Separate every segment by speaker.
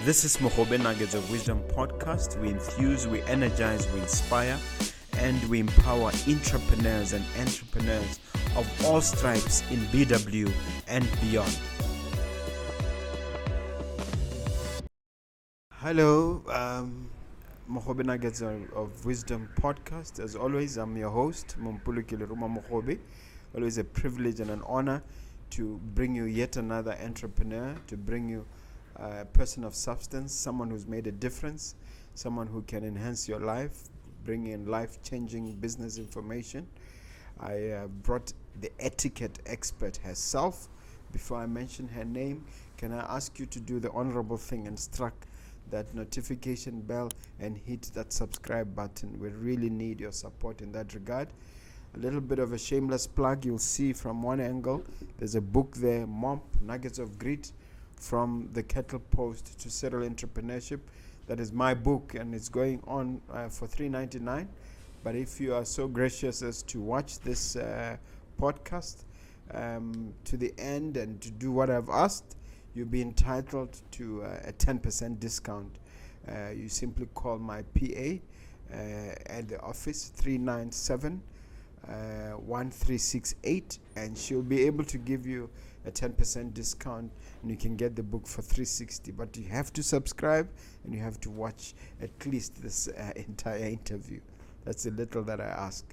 Speaker 1: This is Mogobe Nuggets of Wisdom podcast. We infuse, we energize, we inspire, and we empower entrepreneurs and entrepreneurs of all stripes in BW and beyond. Hello, Mogobe Nuggets of Wisdom podcast. As always, I'm your host, Mompoloki Lerumo Mogobe. Always a privilege and an honor to bring you yet another entrepreneur, to bring you a person of substance, someone who's made a difference, someone who can enhance your life, bring in life-changing business information. I brought the etiquette expert herself. Before I mention her name, can I ask you to do the honorable thing and strike that notification bell and hit that subscribe button? We really need your support in that regard. A little bit of a shameless plug. You'll see from one angle, there's a book there, Nuggets of Grit, from the Kettle Post to Serial Entrepreneurship. That is my book, and it's going on for $3.99. But if you are so gracious as to watch this podcast to the end and to do what I've asked, you'll be entitled to a 10% discount. You simply call my PA at the office, 397-1368, and she'll be able to give you a 10% discount, and you can get the book for $360. But you have to subscribe and you have to watch at least this entire interview. That's a little that I ask.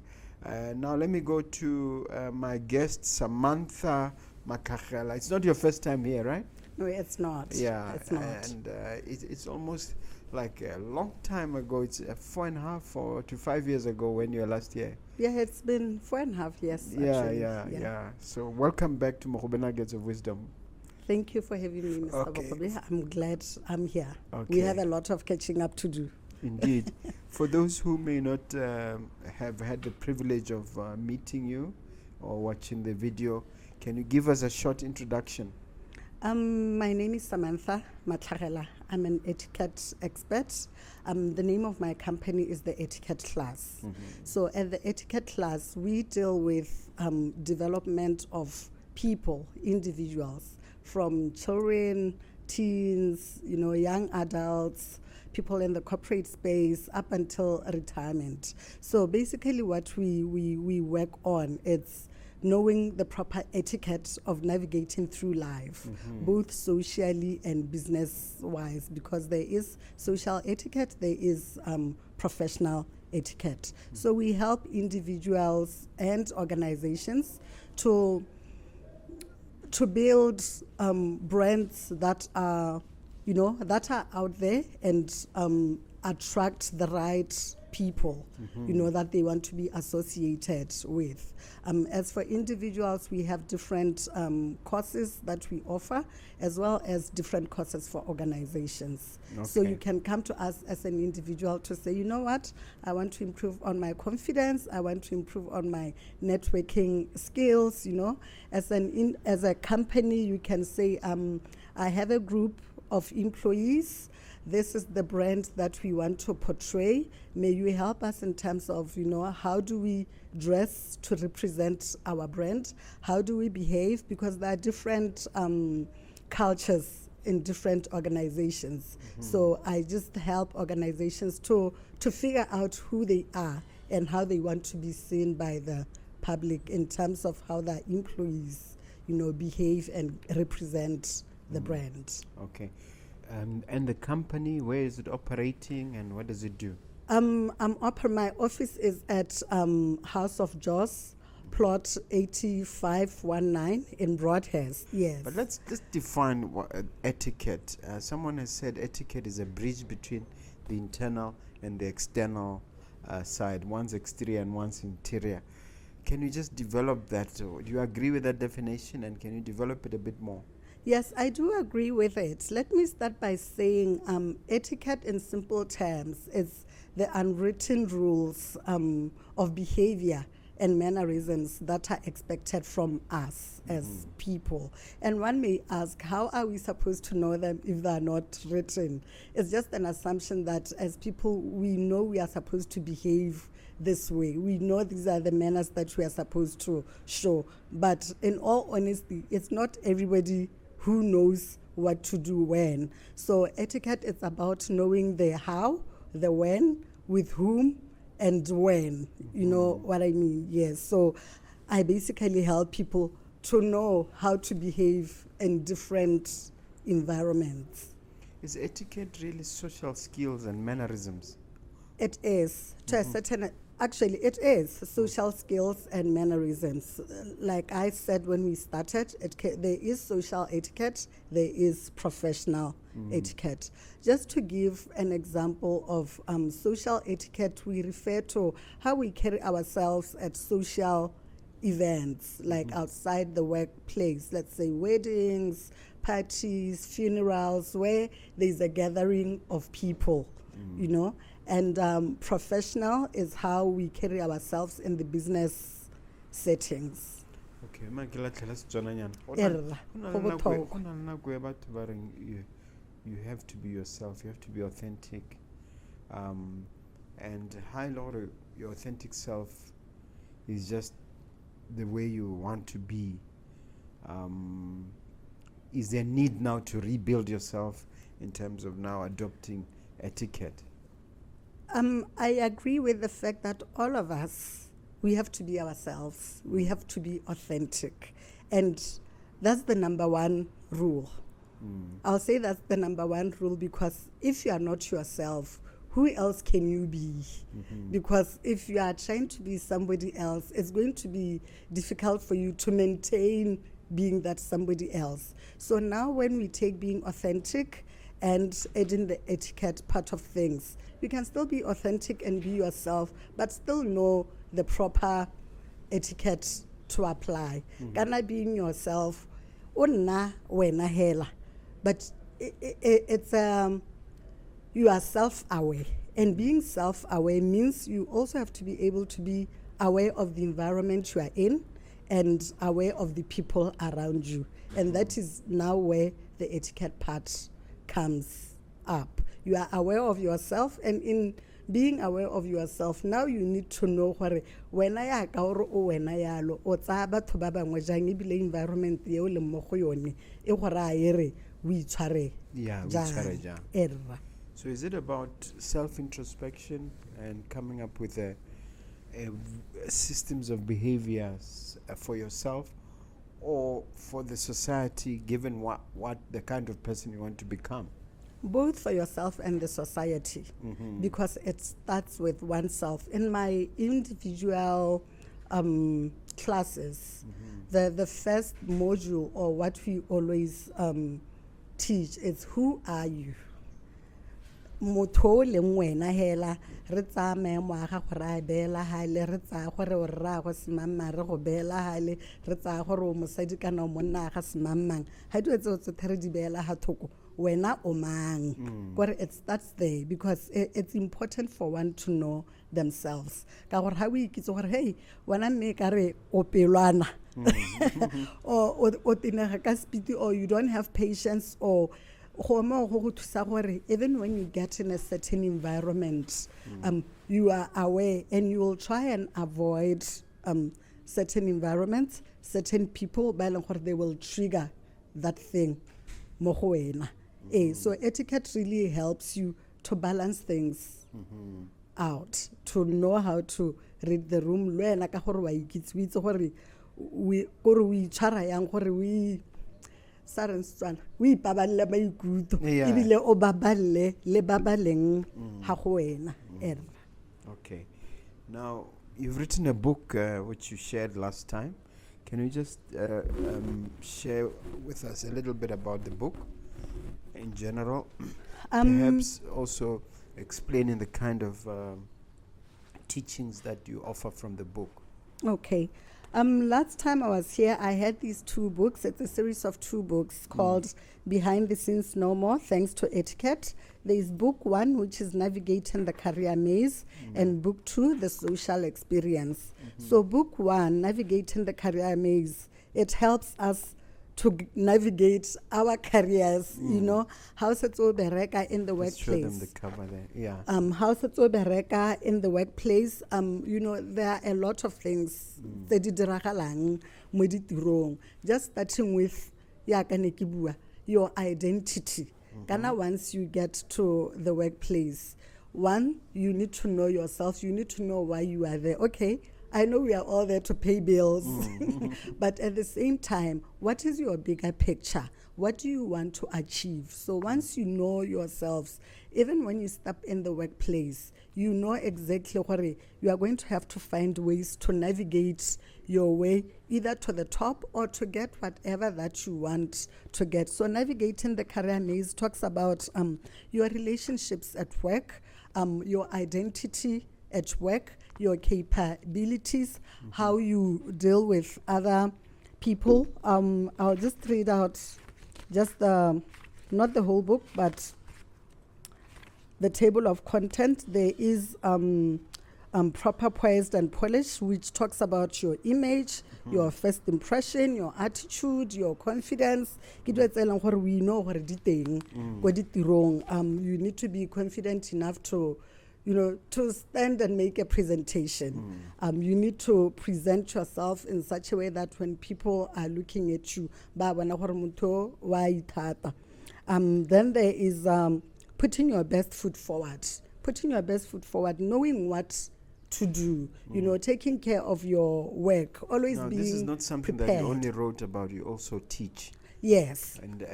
Speaker 1: Now let me go to my guest, Samantha Matlhagela. It's not your first time here, right?
Speaker 2: No, it's not.
Speaker 1: Yeah,
Speaker 2: it's not.
Speaker 1: And it's almost like a long time ago. It's 4.5 to 5 years ago when you were last here.
Speaker 2: Yeah, it's been 4.5 years.
Speaker 1: Yeah. So welcome back to Mogobe Nuggets of Wisdom.
Speaker 2: Thank you for having me, Mr.
Speaker 1: Okay.
Speaker 2: Mogobe. I'm glad I'm here.
Speaker 1: Okay.
Speaker 2: We have a lot of catching up to do.
Speaker 1: Indeed. For those who may not have had the privilege of meeting you or watching the video, can you give us a short introduction?
Speaker 2: My name is Samantha Matlhagela. I'm an etiquette expert. The name of my company is the Etiquette Class.
Speaker 1: Mm-hmm.
Speaker 2: So at the Etiquette Class, we deal with development of people, individuals, from children, teens, young adults, people in the corporate space up until retirement. So basically what we work on, it's knowing the proper etiquette of navigating through life, both socially and business-wise, because there is social etiquette, there is professional etiquette. So we help individuals and organizations to build brands that are, that are out there and attract the right people, that they want to be associated with. As for individuals, we have different courses that we offer, as well as different courses for organizations.
Speaker 1: Okay.
Speaker 2: So you can come to us as an individual to say, you know what, I want to improve on my confidence, I want to improve on my networking skills, As a company, you can say, I have a group of employees. This is the brand that we want to portray. May you help us in terms of, how do we dress to represent our brand? How do we behave? Because there are different cultures in different organizations. So I just help organizations to figure out who they are and how they want to be seen by the public in terms of how their employees, behave and represent the brand.
Speaker 1: Okay. And the company, where is it operating and what does it do?
Speaker 2: My office is at House of Jaws, plot 8519 in Broadhurst. Yes.
Speaker 1: But let's just define what etiquette. Someone has said etiquette is a bridge between the internal and the external side. One's exterior and one's interior. Can you just develop that? Do you agree with that definition, and can you develop it a bit more?
Speaker 2: Yes, I do agree with it. Let me start by saying etiquette in simple terms is the unwritten rules of behavior and mannerisms that are expected from us as people. And one may ask, how are we supposed to know them if they're not written? It's just an assumption that as people, we know we are supposed to behave this way. We know these are the manners that we are supposed to show. But in all honesty, it's not everybody who knows what to do when. So etiquette is about knowing the how, the when, with whom, and when. You know what I mean? Yes. So I basically help people to know how to behave in different environments.
Speaker 1: Is etiquette really social skills and mannerisms?
Speaker 2: It is, to a certain, actually it is social skills and mannerisms. Like I said when we started, there is social etiquette, there is professional etiquette. Just to give an example of social etiquette, we refer to how we carry ourselves at social events, like outside the workplace, let's say weddings, parties, funerals, where there's a gathering of people, you know. And professional is how we carry ourselves in the business settings.
Speaker 1: Okay, let's join
Speaker 2: Erra, go botlhokwa.
Speaker 1: You have to be yourself, you have to be authentic. And high Lord, your authentic self is just the way you want to be. Is there need now to rebuild yourself in terms of now adopting etiquette?
Speaker 2: I agree with the fact that all of us, we have to be ourselves. We have to be authentic. And that's the number one rule. I'll say that's the number one rule because if you are not yourself, who else can you be? Because if you are trying to be somebody else, it's going to be difficult for you to maintain being that somebody else. So now when we take being authentic and adding the etiquette part of things, you can still be authentic and be yourself, but still know the proper etiquette to apply. Kana being yourself, onna wena hela, but it's you are self-aware, and being self-aware means you also have to be able to be aware of the environment you are in and aware of the people around you, and that is now where the etiquette part comes up. You are aware of yourself, and in being aware of yourself, now you need to know when I ya ka o wena yalo o tsa batho ba bangwe jang ebile environment ye o le mo go yone e gore a ere o itshware jang.
Speaker 1: So is it about self-introspection and coming up with a systems of behaviors for yourself or for the society, given what the kind of person you want to become?
Speaker 2: Both for yourself and the society, because it starts with oneself. In my individual classes, the first module, or what we always teach, is who are you? Motho le ngwena hela re tsa maemo a ga gore a beela hale re tsa gore o rra go semamma re go beela hale re tsa gore o mosadi kana o monna ga semamang ha di etse o tsothere di beela ha thoko wena o mang gore it starts there, because it's important for one to know themselves ka gore ha o ikitse gore hey wena mme ka re o pelwana o tinega ka speed, or you don't have patience, or even when you get in a certain environment, you are aware and you will try and avoid certain environments, certain people, they will trigger that thing. So etiquette really helps you to balance things out, to know how to read the room. We baballe maikutlo ibile o baballe le babaleng ha go wena.
Speaker 1: Okay, now you've written a book which you shared last time. Can you just share with us a little bit about the book in general, perhaps also explaining the kind of teachings that you offer from the book?
Speaker 2: Okay. Last time I was here, I had these two books. It's a series of two books called Behind the Scenes No More, Thanks to Etiquette. There's book 1, which is Navigating the Career Maze, and book 2, The Social Experience. So book 1, Navigating the Career Maze, it helps us to navigate our careers, you know, how se tso bereka in the workplace.
Speaker 1: Show them the cover there, yeah.
Speaker 2: How se tso bereka in the workplace, you know, there are a lot of things tse di diragalang mo ditirong. Just starting with ya ka ne ke bua your identity. Kana once you get to the workplace, one, you need to know yourself. You need to know why you are there. Okay, I know we are all there to pay bills, but at the same time, what is your bigger picture? What do you want to achieve? So once you know yourselves, even when you step in the workplace, you know exactly what you are going to have to find ways to navigate your way either to the top or to get whatever that you want to get. So navigating the career maze talks about your relationships at work, your identity at work, your capabilities, how you deal with other people. I'll just read out not the whole book, but the table of content. There is proper poised and polished, which talks about your image, your first impression, your attitude, your confidence. We know what you need to be confident enough to, to stand and make a presentation. You need to present yourself in such a way that when people are looking at you, then there is putting your best foot forward. Putting your best foot forward, knowing what to do, taking care of your work, always being
Speaker 1: this is not something
Speaker 2: prepared.
Speaker 1: that you only wrote about, you also teach.
Speaker 2: Yes.
Speaker 1: And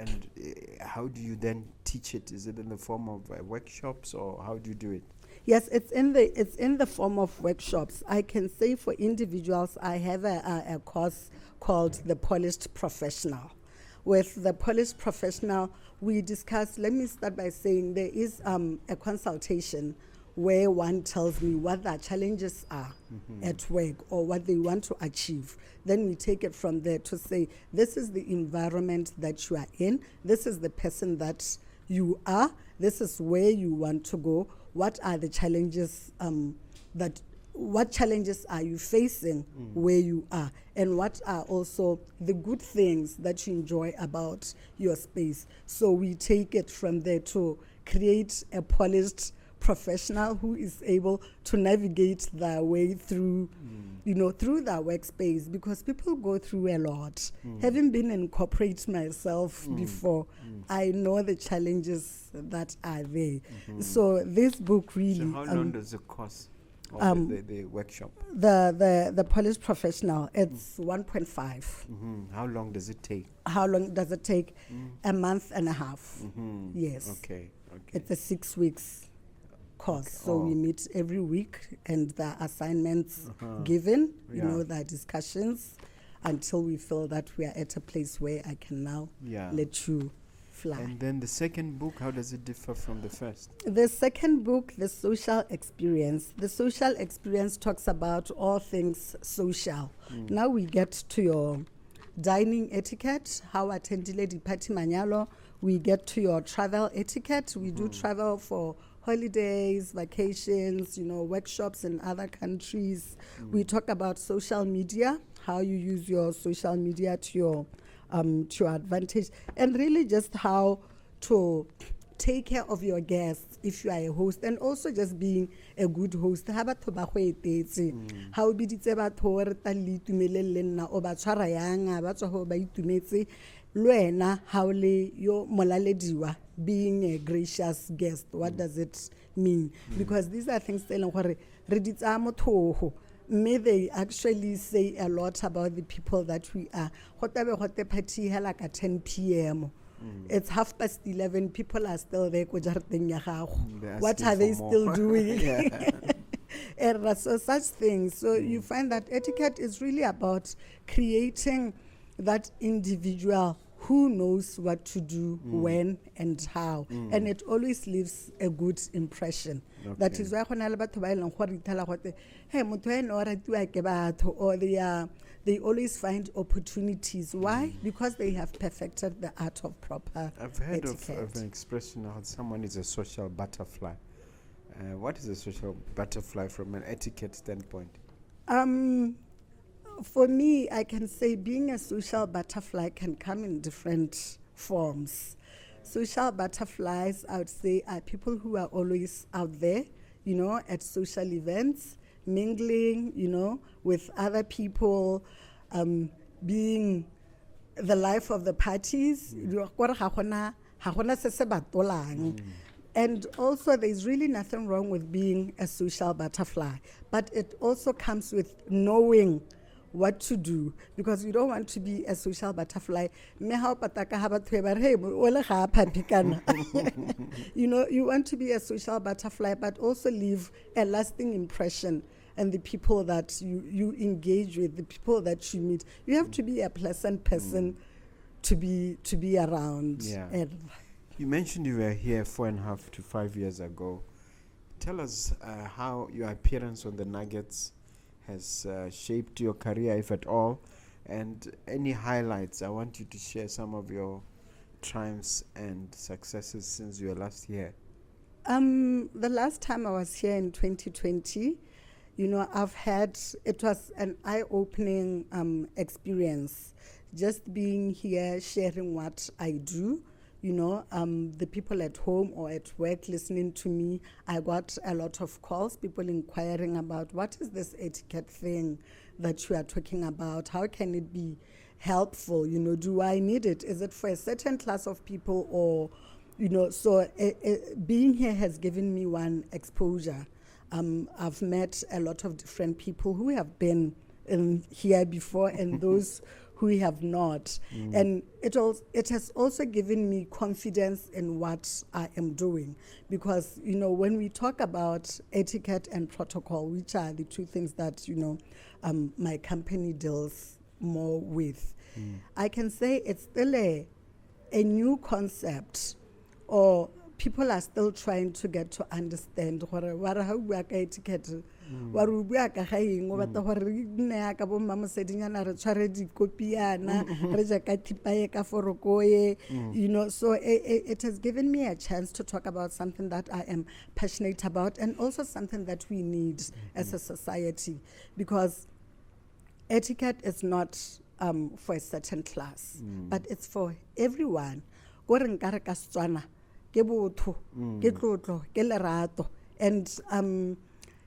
Speaker 1: how do you then teach it? Is it in the form of workshops, or how do you do it?
Speaker 2: Yes, it's in the form of workshops. I can say for individuals, I have a course called the Polished Professional. With the Polished Professional, we discuss, let me start by saying there is a consultation where one tells me what their challenges are at work or what they want to achieve. Then we take it from there to say, this is the environment that you are in, this is the person that you are, this is where you want to go, what are the challenges what challenges are you facing where you are, and what are also the good things that you enjoy about your space. So we take it from there to create a polished professional who is able to navigate their way through, through their workspace, because people go through a lot. Having been in corporate myself before, I know the challenges that are there. So this book really...
Speaker 1: So how long does it cost? The workshop?
Speaker 2: The Polished Professional, it's 1.5.
Speaker 1: How long does it take?
Speaker 2: How long does it take? A month and a half. Yes.
Speaker 1: Okay.
Speaker 2: It's a 6 weeks course. So we meet every week, and the assignments given, the discussions, until we feel that we are at a place where I can now let you fly.
Speaker 1: And then the second book, how does it differ from the first?
Speaker 2: The second book, The Social Experience. The Social Experience talks about all things social. Now we get to your dining etiquette, how attendile di party manyalo. We get to your travel etiquette. We do travel for holidays, vacations, workshops in other countries. We talk about social media, how you use your social media to your advantage, and really just how to take care of your guests if you are a host, and also just being a good host. Ha batho ba go etetse, ha o biditse batho re ta le itumelele nna o ba tshwara yang, ba tswa go ba itumetse lwena, how le yo molalediwa, being a gracious guest. What does it mean? Because these are things telling gore re ditsa motho. May they actually say a lot about the people that we are. Hote party like at 10 p.m. It's 11:30. People are still there. What are they still doing? And so such things. So you find that etiquette is really about creating that individual who knows what to do, when and how, and it always leaves a good impression. That is why or they always find opportunities. Why? Because they have perfected the art of proper
Speaker 1: I've heard of
Speaker 2: etiquette.
Speaker 1: an expression how someone is a social butterfly. What is a social butterfly from an etiquette standpoint?
Speaker 2: For me, I can say being a social butterfly can come in different forms. Social butterflies, I would say, are people who are always out there, at social events, mingling, with other people, being the life of the parties. And also, there's really nothing wrong with being a social butterfly, but it also comes with knowing what to do, because you don't want to be a social butterfly. You know, you want to be a social butterfly, but also leave a lasting impression. And the people that you engage with, the people that you meet, you have to be a pleasant person to be around.
Speaker 1: Yeah.
Speaker 2: And
Speaker 1: You mentioned you were here 4.5 to 5 years ago. Tell us how your appearance on the Nuggets has shaped your career, if at all, and any highlights. I want you to share some of your triumphs and successes since you were last here.
Speaker 2: The last time I was here in 2020, you know, it was an eye-opening experience. Just being here, sharing what I do. You know, the people at home or at work listening to me, I got a lot of calls, people inquiring about what is this etiquette thing that you are talking about? How can it be helpful? You know, do I need it? Is it for a certain class of people? Or, you know, so being here has given me one exposure. I've met a lot of different people who have been here before and those who have not. And it has also given me confidence in what I am doing. Because, you know, when we talk about etiquette and protocol, which are the two things that, you know, my company deals more with, I can say it's still a new concept, or people are still trying to get to understand what etiquette wa re bua ka ga eng o batla gore re nne ka bo mama sedinyana re tshware dikopiana re ja ka thipae ka forokoe, you know. So it has given me a chance to talk about something that I am passionate about, and also something that we need as a society, because etiquette is not for a certain class, but it's for everyone. Go re nkare ka Setswana ke botho ke tlotlo ke lerato. And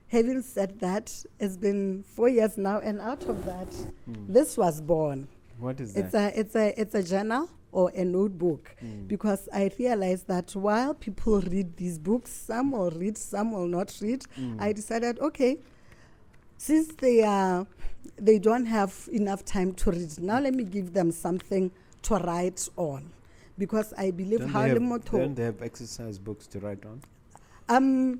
Speaker 2: having said that, it's been 4 years now, and out of that, this was born.
Speaker 1: What is that?
Speaker 2: It's a journal or a notebook, because I realized that while people read these books, some will read, some will not read. I decided, okay, since they don't have enough time to read, now let me give them something to write on, because I believe
Speaker 1: don't they have exercise books to write on?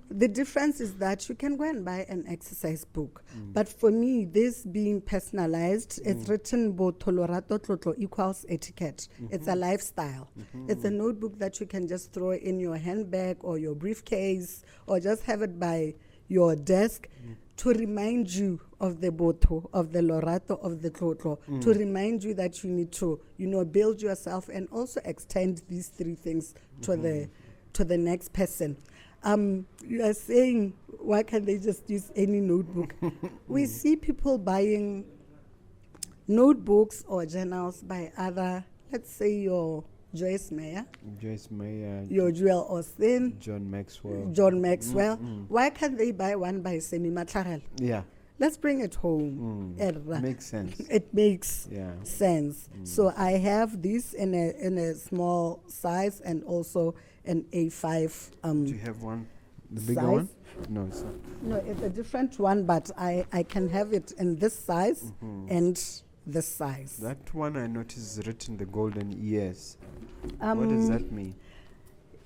Speaker 2: The difference is that you can go and buy an exercise book. But for me, this being personalized, it's written Botolorato Tlotlo equals etiquette. It's a lifestyle. It's a notebook that you can just throw in your handbag or your briefcase, or just have it by your desk to remind you of the boto, of the lorato, of the tlotlo, to remind you that you need to, you know, build yourself and also extend these three things to the next person. You are saying, why can't they just use any notebook? We see people buying notebooks or journals by other, let's say your Joyce Meyer, your Joel Austin,
Speaker 1: John Maxwell.
Speaker 2: Why can't they buy one by Samantha Matlhagela?
Speaker 1: Yeah.
Speaker 2: Let's bring it home.
Speaker 1: Makes sense.
Speaker 2: It makes sense. So I have this in a small size, and also an A5.
Speaker 1: Do you have one, the bigger
Speaker 2: size?
Speaker 1: one? No, it's not.
Speaker 2: No, it's a different one, but I can have it in this size and this size.
Speaker 1: That one I noticed is written the golden years. What does that mean?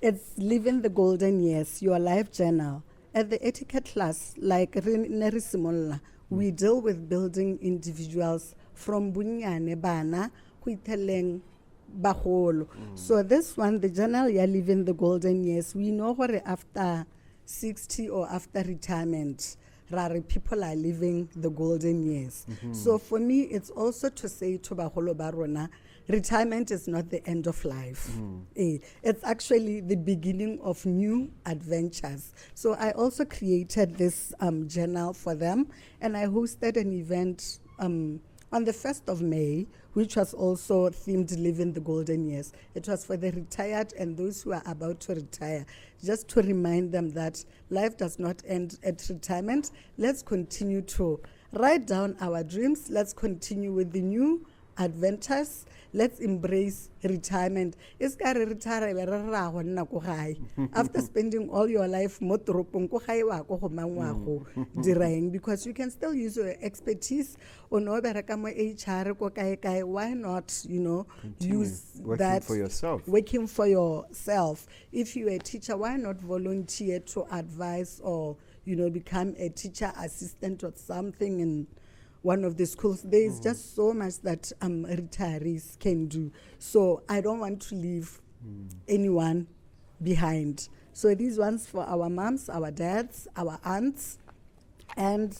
Speaker 2: It's living the golden years, your life journal. At the Etiquette Class, like Lerumo, we deal with building individuals from bunyane bana huiteleng baholo. So this one, the journal, you're living the golden years. We know what after 60 or after retirement, rare people are living the golden years. So for me, it's also to say to baholo barona, retirement is not the end of life. It's actually the beginning of new adventures. So I also created this journal for them, and I hosted an event on the 1st of May, which was also themed Living the Golden Years. It was for the retired and those who are about to retire, just to remind them that life does not end at retirement. Let's continue to write down our dreams. Let's continue with the new adventures. Let's embrace retirement. After spending all your life because you can still use your expertise. Why not,
Speaker 1: Continue
Speaker 2: use
Speaker 1: working
Speaker 2: that
Speaker 1: for yourself.
Speaker 2: Working for yourself. If you're a teacher, why not volunteer to advise or become a teacher assistant or something in one of the schools? There's just so much that retirees can do. So I don't want to leave anyone behind. So these ones for our moms, our dads, our aunts, and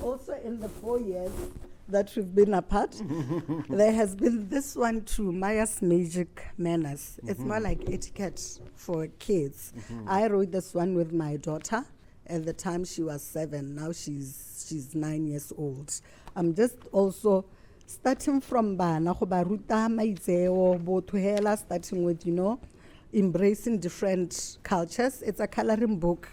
Speaker 2: also in the 4 years that we've been apart, there has been this one too, Maya's Magic Manners. It's more like etiquette for kids. I wrote this one with my daughter. At the time she was 7, now she's 9 years old. I'm just also starting from bana go ba ruta maitseo botho starting with embracing different cultures. It's a coloring book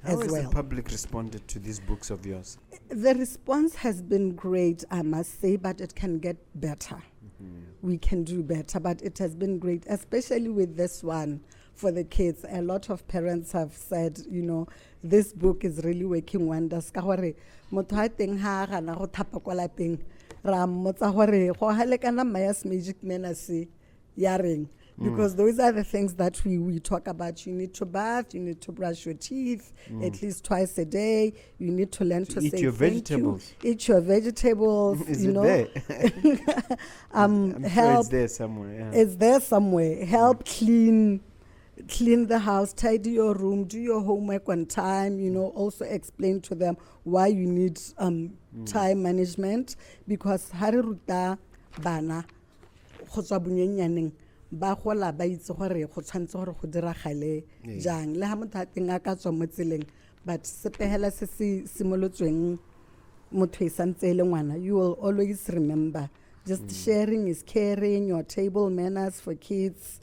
Speaker 1: How
Speaker 2: as
Speaker 1: has
Speaker 2: well.
Speaker 1: the public responded to these books of yours?
Speaker 2: The response has been great, I must say, but it can get better. We can do better, but it has been great, especially with this one for the kids. A lot of parents have said, this book is really working wonders. Ka gore motho a teng ha gana go thapa kwa lapeng, ra mmotsa gore go halekana Maya's Magic Manners ya reng. Because those are the things that we talk about. You need to bath, you need to brush your teeth at least twice a day. You need to learn to
Speaker 1: eat
Speaker 2: say
Speaker 1: your
Speaker 2: thank
Speaker 1: vegetables.
Speaker 2: you. Eat your vegetables.
Speaker 1: Is it there? I'm sure
Speaker 2: help.
Speaker 1: it's there somewhere. Yeah.
Speaker 2: It's there somewhere. Help clean the house, tidy your room, do your homework on time. Also explain to them why you need time management, because hari ruta bana go tswa bonyenyaneng ba gola ba itse gore go tshwantse gore go diragale jang le ha motho a teng a ka tswa mo tseleng, but sepehela se se simolotsweng motho e santse le ngwana, you will always remember. Just sharing is caring, your table manners for kids.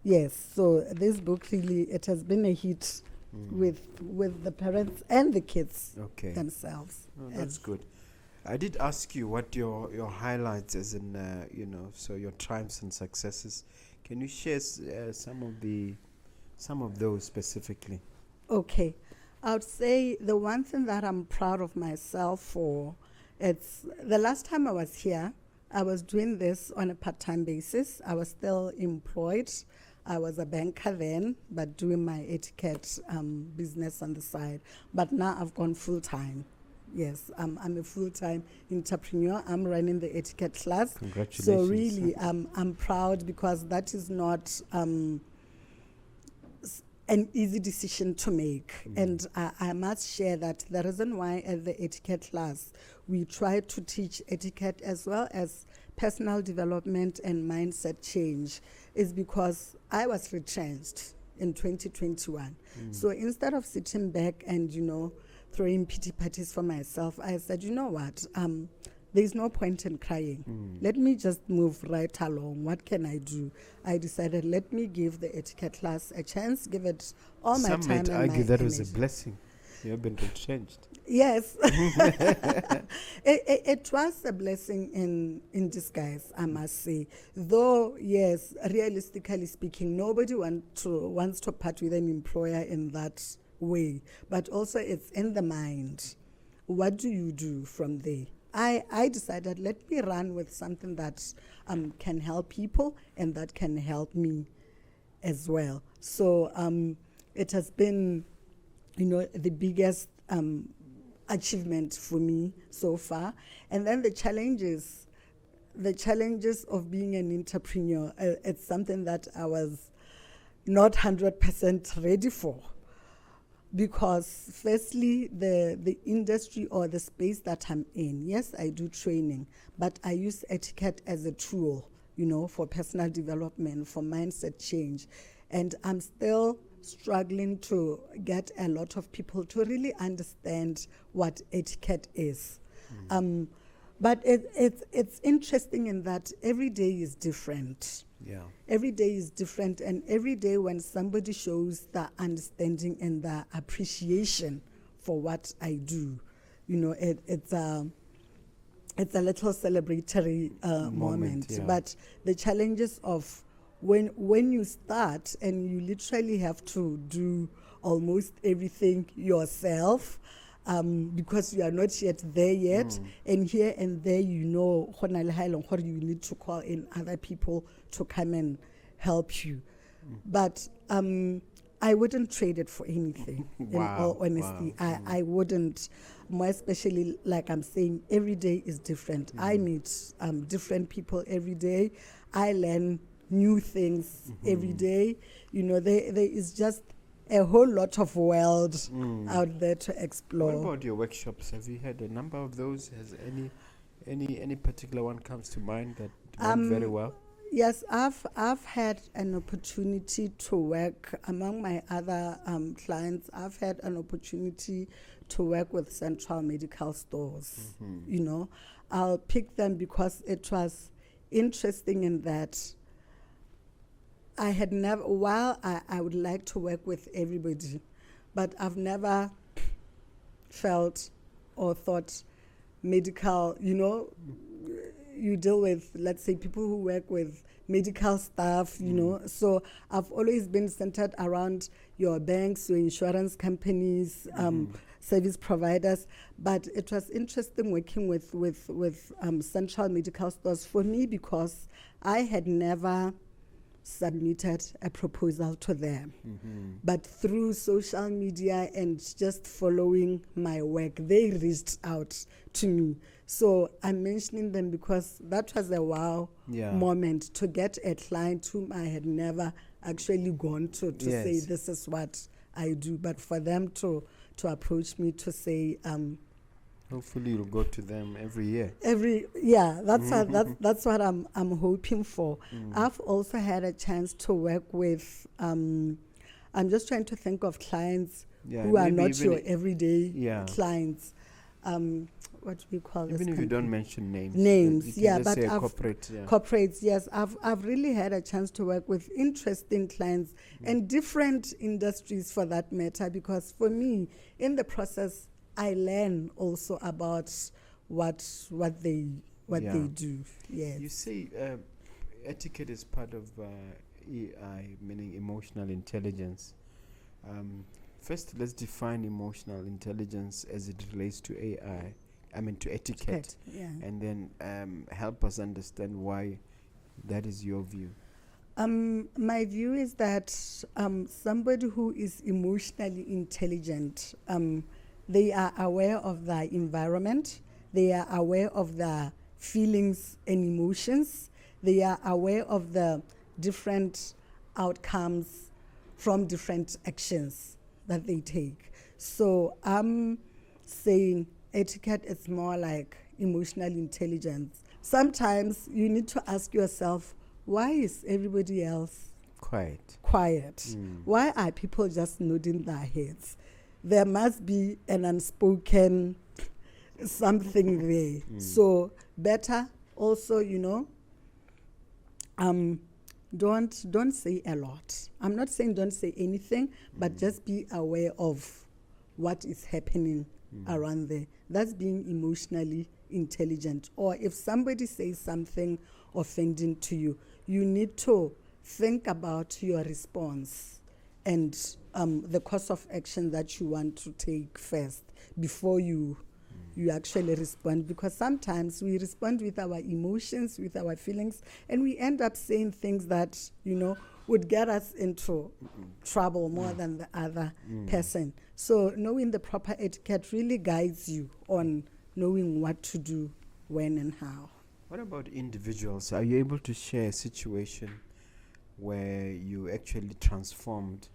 Speaker 2: Yes, so this book really, it has been a hit with the parents and the kids themselves.
Speaker 1: Oh, that's good. I did ask you what your highlights as in, so your triumphs and successes. Can you share some of those specifically?
Speaker 2: Okay. I would say the one thing that I'm proud of myself for, it's the last time I was here, I was doing this on a part-time basis. I was still employed. I was a banker then, but doing my etiquette business on the side. But now I've gone full-time. Yes, I'm a full-time entrepreneur. I'm running the Etiquette Class.
Speaker 1: Congratulations.
Speaker 2: So really, I'm proud, because that is not an easy decision to make. And I must share that the reason why at the Etiquette Class we try to teach etiquette as well as personal development and mindset change is because I was retrenched in 2021. So instead of sitting back and, throwing pity parties for myself, I said, you know what, there's no point in crying. Let me just move right along. What can I do? I decided, let me give the Etiquette Class a chance, give it all my time and my energy.
Speaker 1: Some might argue that was a blessing. You have been retrenched.
Speaker 2: Yes. It was a blessing in disguise, I must say. Though, yes, realistically speaking, nobody wants to part with an employer in that way. But also it's in the mind. What do you do from there? I decided, let me run with something that can help people and that can help me as well. So it has been, the biggest achievement for me so far. And then the challenges of being an entrepreneur, it's something that I was not 100% ready for. Because firstly, the industry or the space that I'm in, yes, I do training, but I use etiquette as a tool, for personal development, for mindset change. And I'm still struggling to get a lot of people to really understand what etiquette is. But it's interesting in that every day is different.
Speaker 1: Yeah.
Speaker 2: Every day is different, and every day when somebody shows the understanding and the appreciation for what I do, it's it's a little celebratory moment.
Speaker 1: yeah.
Speaker 2: But the challenges of when you start and you literally have to do almost everything yourself, because you are not yet there yet, and here and there, you know, you need to call in other people to come and help you. But I wouldn't trade it for anything, in all honesty. I wouldn't, more especially, like I'm saying, every day is different. I meet different people every day. I learn new things every day. You know, there is just a whole lot of world out there to explore.
Speaker 1: What about your workshops? Have you had a number of those? Has any particular one comes to mind that went very well?
Speaker 2: Yes, I've had an opportunity to work among my other clients. I've had an opportunity to work with central medical stores. You know, I'll pick them because it was interesting in that I had never, while I would like to work with everybody, but I've never felt or thought medical, you know, you deal with, let's say, people who work with medical staff, you know. So I've always been centered around your banks, your insurance companies, service providers. But it was interesting working with central medical stores for me because I had never submitted a proposal to them. But through social media and just following my work, they reached out to me. So I'm mentioning them because that was a wow moment to get a client whom I had never actually gone to say this is what I do. But for them to approach me to say,
Speaker 1: hopefully you'll go to them every year.
Speaker 2: That's what I'm hoping for. I've also had a chance to work with. I'm just trying to think of clients who are not your everyday clients. What do we call this?
Speaker 1: Even if you don't mention names.
Speaker 2: Names, but
Speaker 1: corporates.
Speaker 2: Yes, I've really had a chance to work with interesting clients and different industries for that matter. Because for me, in the process, I learn also about what they do. Yes.
Speaker 1: You say etiquette is part of EI, meaning emotional intelligence. First, let's define emotional intelligence as it relates to AI. I mean to etiquette, and then help us understand why that is your view.
Speaker 2: My view is that somebody who is emotionally intelligent, they are aware of their environment, they are aware of their feelings and emotions, they are aware of the different outcomes from different actions that they take. So I'm saying etiquette is more like emotional intelligence. Sometimes you need to ask yourself, why is everybody else quiet? Why are people just nodding their heads? There must be an unspoken something there. So better also, you know, don't say a lot. I'm not saying don't say anything, but just be aware of what is happening around there. That's being emotionally intelligent. Or if somebody says something offending to you, you need to think about your response and the course of action that you want to take first before you actually respond. Because sometimes we respond with our emotions, with our feelings, and we end up saying things that, you know, would get us into trouble more than the other person. So knowing the proper etiquette really guides you on knowing what to do, when and how.
Speaker 1: What about individuals? Are you able to share a situation where you actually transformed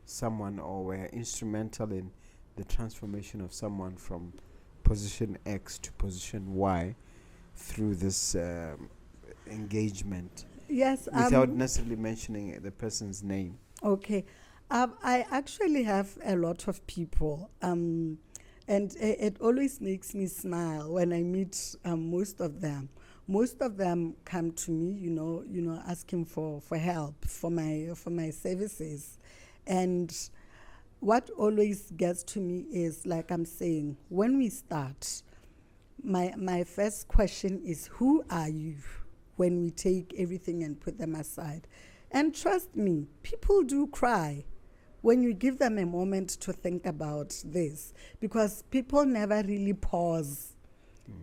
Speaker 1: someone or were instrumental in the transformation of someone from position X to position Y through this engagement?
Speaker 2: Yes.
Speaker 1: Without necessarily mentioning the person's name.
Speaker 2: Okay. I actually have a lot of people. And it always makes me smile when I meet most of them. Most of them come to me, you know, asking for help for my services. And what always gets to me is, like I'm saying, when we start, my first question is, who are you, when we take everything and put them aside? And trust me, people do cry when you give them a moment to think about this, because people never really pause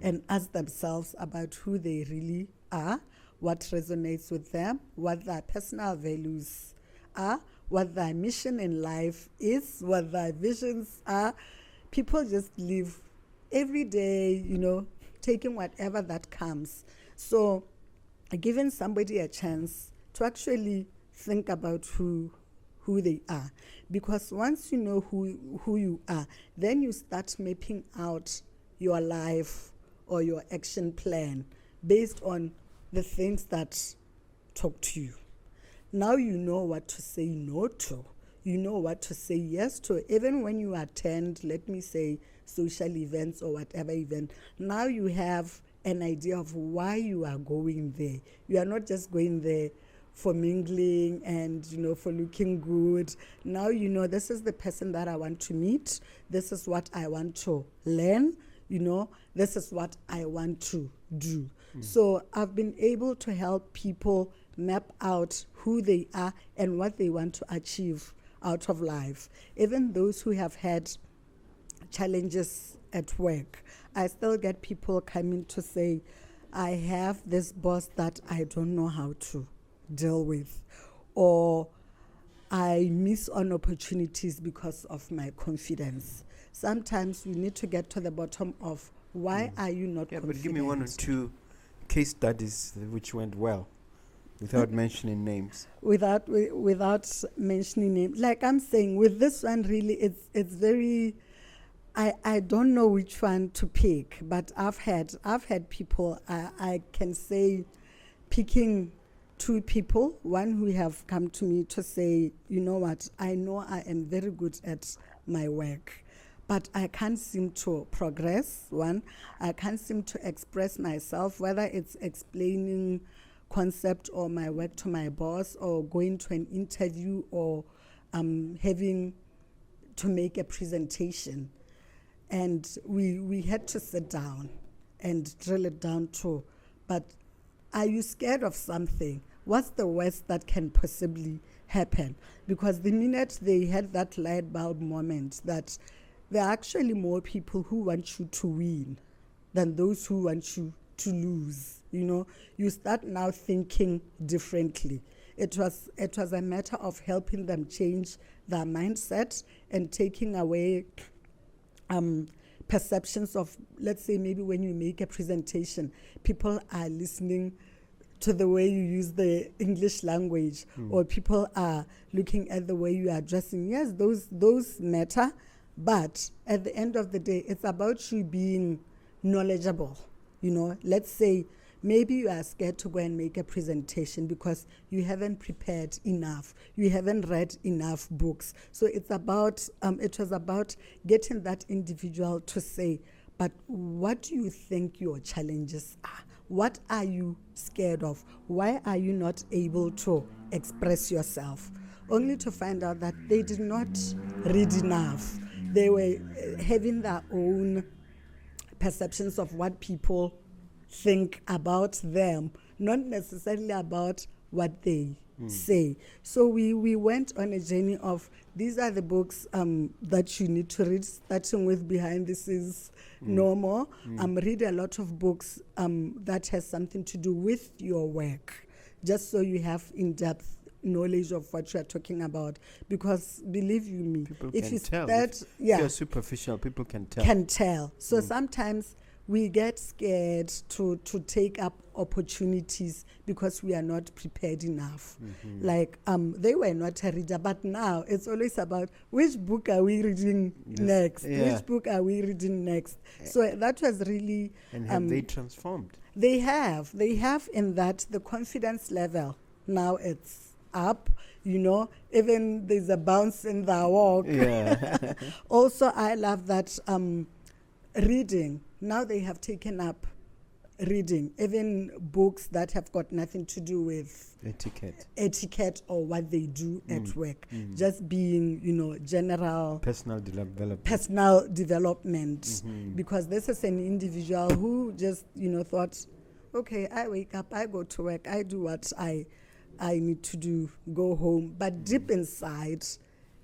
Speaker 2: and ask themselves about who they really are, what resonates with them, what their personal values are, what their mission in life is, what their visions are. People just live every day, taking whatever that comes. So giving somebody a chance to actually think about who they are. Because once you know who you are, then you start mapping out your life or your action plan based on the things that talk to you. Now you know what to say no to. You know what to say yes to. Even when you attend, let me say, social events or whatever event, now you have an idea of why you are going there. You are not just going there for mingling and, for looking good. Now this is the person that I want to meet. This is what I want to learn. This is what I want to do. So I've been able to help people map out who they are and what they want to achieve out of life. Even those who have had challenges at work, I still get people coming to say, I have this boss that I don't know how to deal with, or I miss on opportunities because of my confidence. Sometimes we need to get to the bottom of why are you not confident?
Speaker 1: But give me one or two case studies which went well, without mentioning names.
Speaker 2: Without mentioning names. Like I'm saying, with this one, really, it's very, I don't know which one to pick, but I've had people, I can say, picking two people, one who have come to me to say, you know what, I know I am very good at my work, but I can't seem to progress. One, I can't seem to express myself, whether it's explaining concept or my work to my boss, or going to an interview, or having to make a presentation. And we had to sit down and drill it down to, but are you scared of something? What's the worst that can possibly happen? Because the minute they had that light bulb moment, that there are actually more people who want you to win than those who want you to lose. You start now thinking differently. It was a matter of helping them change their mindset and taking away perceptions of, let's say, maybe when you make a presentation, people are listening to the way you use the English language, or people are looking at the way you are dressing. Yes, those matter, but at the end of the day, it's about you being knowledgeable. Let's say maybe you are scared to go and make a presentation because you haven't prepared enough, you haven't read enough books. So it was about getting that individual to say, but what do you think your challenges are? What are you scared of? Why are you not able to express yourself? Only to find out that they did not read enough. They were having their own perceptions of what people think about them, not necessarily about what they say. So we went on a journey of, these are the books that you need to read, starting with Behind This Is Normal. Read a lot of books that has something to do with your work, just so you have in-depth knowledge of what you're talking about. Because believe you me,
Speaker 1: People
Speaker 2: if
Speaker 1: can
Speaker 2: you
Speaker 1: tell.
Speaker 2: start,
Speaker 1: If you're superficial, people can tell.
Speaker 2: can tell. So sometimes we get scared to take up opportunities because we are not prepared enough. Like they were not a reader, but now it's always about which book are we reading next?
Speaker 1: Yeah.
Speaker 2: Which book are we reading next? So that was really...
Speaker 1: And have they transformed?
Speaker 2: They have in that the confidence level, now it's up, even there's a bounce in the walk.
Speaker 1: Yeah.
Speaker 2: Also, I love that reading. Now they have taken up reading, even books that have got nothing to do with etiquette or what they do at work. Just being, general
Speaker 1: personal development.
Speaker 2: Because this is an individual who just, thought, okay, I wake up, I go to work, I do what I need to do, go home. But deep inside,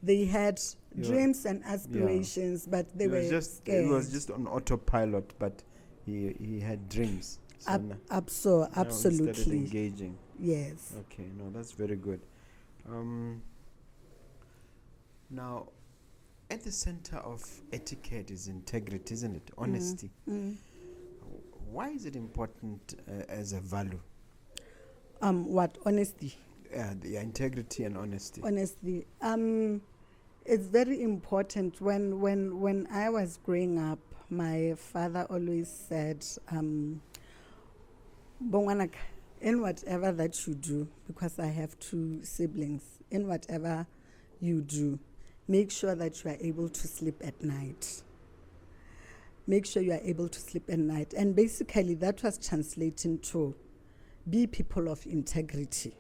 Speaker 2: they had dreams and aspirations, but they were scared.
Speaker 1: It was just on autopilot, but he had dreams.
Speaker 2: So absolutely.
Speaker 1: Started engaging.
Speaker 2: Yes.
Speaker 1: Okay, no, that's very good. Now, at the center of etiquette is integrity, isn't it? Honesty. Why is it important as a value?
Speaker 2: What? Honesty?
Speaker 1: The integrity and honesty.
Speaker 2: Honesty. It's very important. When I was growing up, my father always said, Bongwanak, in whatever that you do, because I have 2 siblings, in whatever you do, make sure that you are able to sleep at night. Make sure you are able to sleep at night. And basically that was translating to be people of integrity.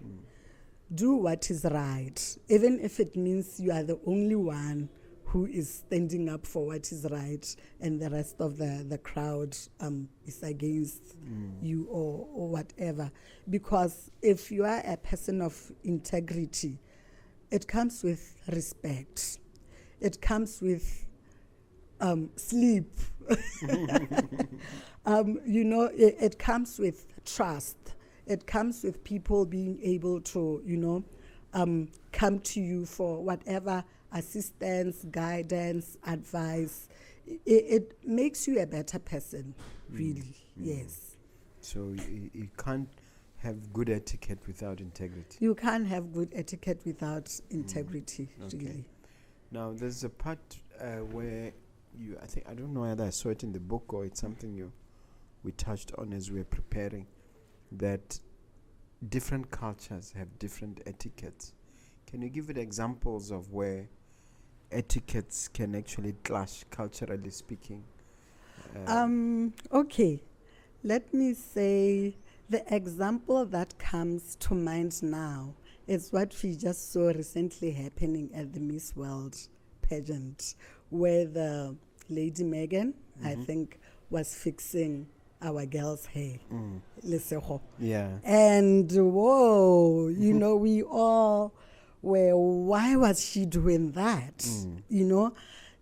Speaker 2: Do what is right, even if it means you are the only one who is standing up for what is right and the rest of the crowd is against you or whatever. Because if you are a person of integrity, it comes with respect. It comes with sleep. It comes with trust. It comes with people being able to, come to you for whatever assistance, guidance, advice. It makes you a better person, really. Yes.
Speaker 1: So you can't have good etiquette without integrity.
Speaker 2: You can't have good etiquette without integrity, really.
Speaker 1: Now, there's a part where I don't know whether I saw it in the book or it's something we touched on as we were preparing, that different cultures have different etiquettes. Can you give it examples of where etiquettes can actually clash, culturally speaking?
Speaker 2: Okay. Let me say the example that comes to mind now is what we just saw recently happening at the Miss World pageant, where the Lady Megan, I think, was fixing our girl's hair.
Speaker 1: Yeah.
Speaker 2: And whoa, we all were, why was she doing that?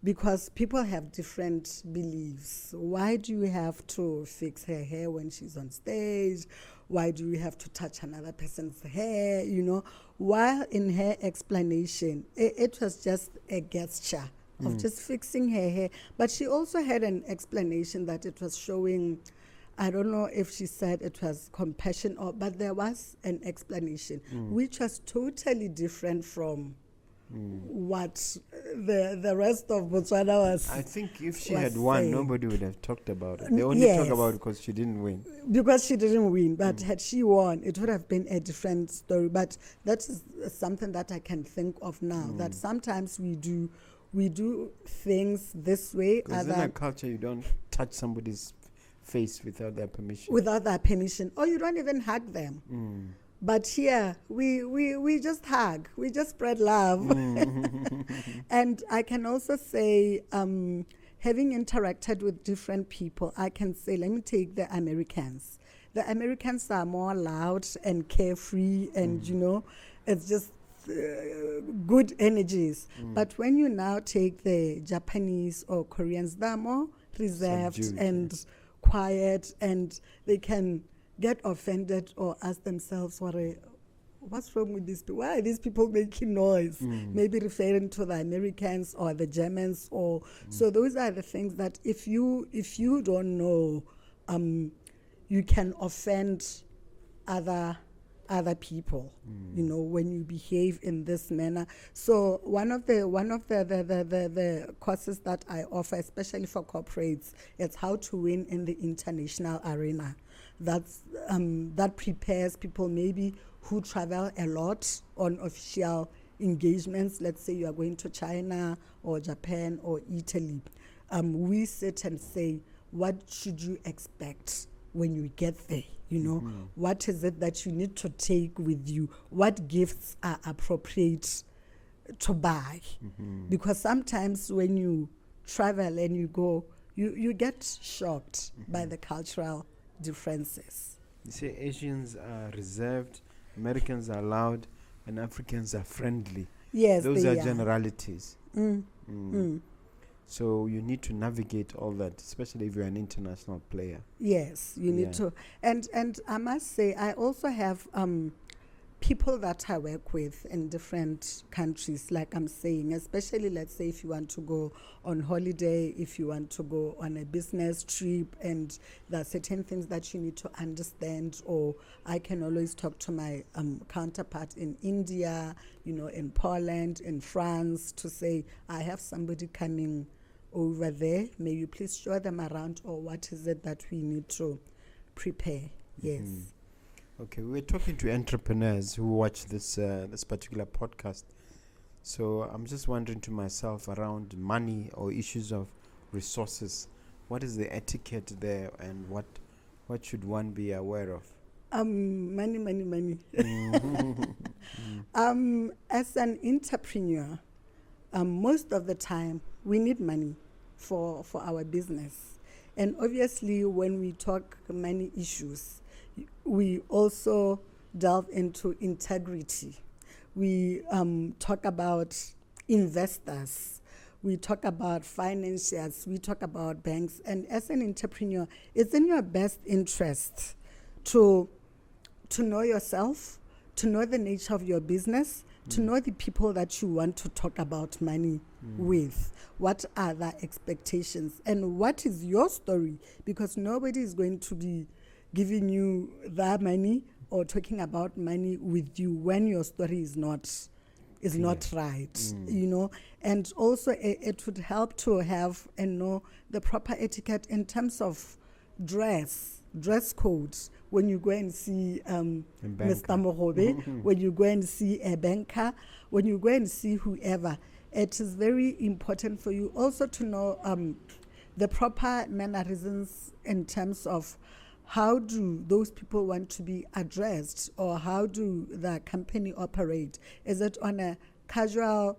Speaker 2: Because people have different beliefs. Why do you have to fix her hair when she's on stage? Why do you have to touch another person's hair? While in her explanation, it was just a gesture of just fixing her hair. But she also had an explanation that it was showing, I don't know if she said it was compassion, but there was an explanation which was totally different from what the rest of Botswana was.
Speaker 1: I think if she had won, nobody would have talked about it. They only talk about it because she didn't win.
Speaker 2: Because she didn't win, but had she won, it would have been a different story. But that is something that I can think of now, that sometimes we do things this way.
Speaker 1: Because in a culture, you don't touch somebody's face without their permission.
Speaker 2: Without their permission. Or you don't even hug them. But here, we just hug. We just spread love. And I can also say, having interacted with different people, I can say, let me take the Americans. The Americans are more loud and carefree and, it's just good energies. But when you now take the Japanese or Koreans, they're more reserved and quiet, and they can get offended or ask themselves, what's wrong with these people? Why are these people making noise? Maybe referring to the Americans or the Germans. So those are the things that if you don't know, you can offend other people, when you behave in this manner. So one of the courses that I offer, especially for corporates, is how to win in the international arena. That prepares people maybe who travel a lot on official engagements. Let's say you are going to China or Japan or Italy. We sit and say, what should you expect when you get there. You know, what is it that you need to take with you? What gifts are appropriate to buy? Because sometimes when you travel and you go, you get shocked by the cultural differences.
Speaker 1: You say Asians are reserved, Americans are loud, and Africans are friendly.
Speaker 2: Yes,
Speaker 1: Those
Speaker 2: they
Speaker 1: are generalities. So you need to navigate all that, especially if you're an international player.
Speaker 2: Yes, you need to. And I must say, I also have people that I work with in different countries, like I'm saying, especially, let's say, if you want to go on holiday, if you want to go on a business trip, and there are certain things that you need to understand, or I can always talk to my counterpart in India, you know, in Poland, in France, to say, I have somebody coming over there, may you please show them around, or what is it that we need to prepare? Yes.
Speaker 1: Okay, we're talking to entrepreneurs who watch this this particular podcast. So I'm just wondering to myself around money or issues of resources. What is the etiquette there, and what should one be aware of?
Speaker 2: Money. As an entrepreneur, most of the time we need money for our business. And obviously when we talk money issues, we also delve into integrity. We talk about investors. We talk about financiers. We talk about banks. And as an entrepreneur, it's in your best interest to know yourself, to know the nature of your business, to know the people that you want to talk about money with. What are their expectations? And what is your story? Because nobody is going to be giving you that money or talking about money with you when your story is not right, you know. And also it would help to have and know the proper etiquette in terms of dress codes. When you go and see Mr. Mogobe, when you go and see a banker, when you go and see whoever, it is very important for you also to know the proper mannerisms in terms of how do those people want to be addressed, or how do the company operate? Is it on a casual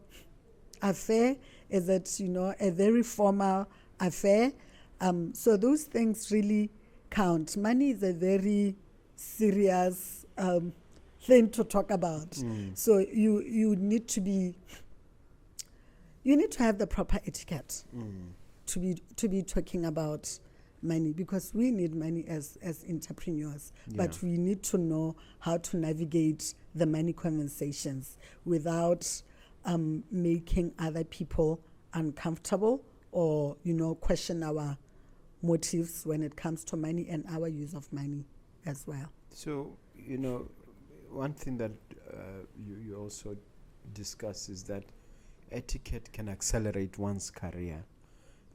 Speaker 2: affair? Is it, you know, a very formal affair? So those things really count. Money is a very serious thing to talk about. So you need to have the proper etiquette to be talking about money, because we need money as entrepreneurs, but we need to know how to navigate the money conversations without making other people uncomfortable, or, you know, question our motives when it comes to money and our use of money as well.
Speaker 1: So, you know, one thing that you also discuss is that etiquette can accelerate one's career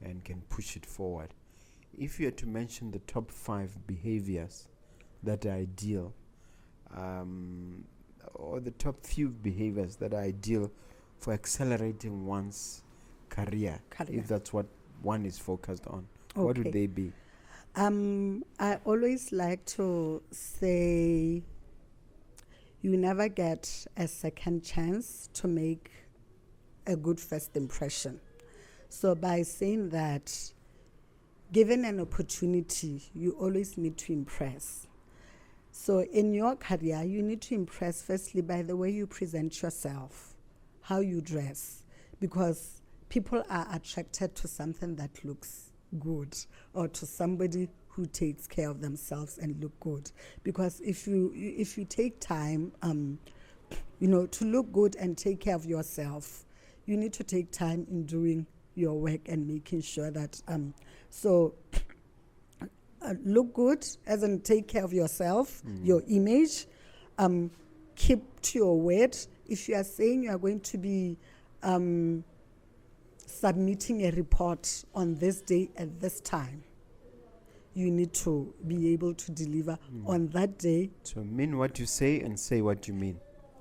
Speaker 1: and can push it forward. If you had to mention the top 5 behaviors that are ideal, or the top few behaviors that are ideal for accelerating one's career, if that's what one is focused on, what would they be?
Speaker 2: I always like to say you never get a second chance to make a good first impression. So by saying that, given an opportunity, you always need to impress. So in your career, you need to impress firstly by the way you present yourself, how you dress, because people are attracted to something that looks good, or to somebody who takes care of themselves and look good. Because if you take time, you know, to look good and take care of yourself, you need to take time in doing your work and making sure that look good, as in take care of yourself, your image, keep to your word. If you are saying you are going to be submitting a report on this day at this time, you need to be able to deliver on that day.
Speaker 1: So mean what you say and say what you mean.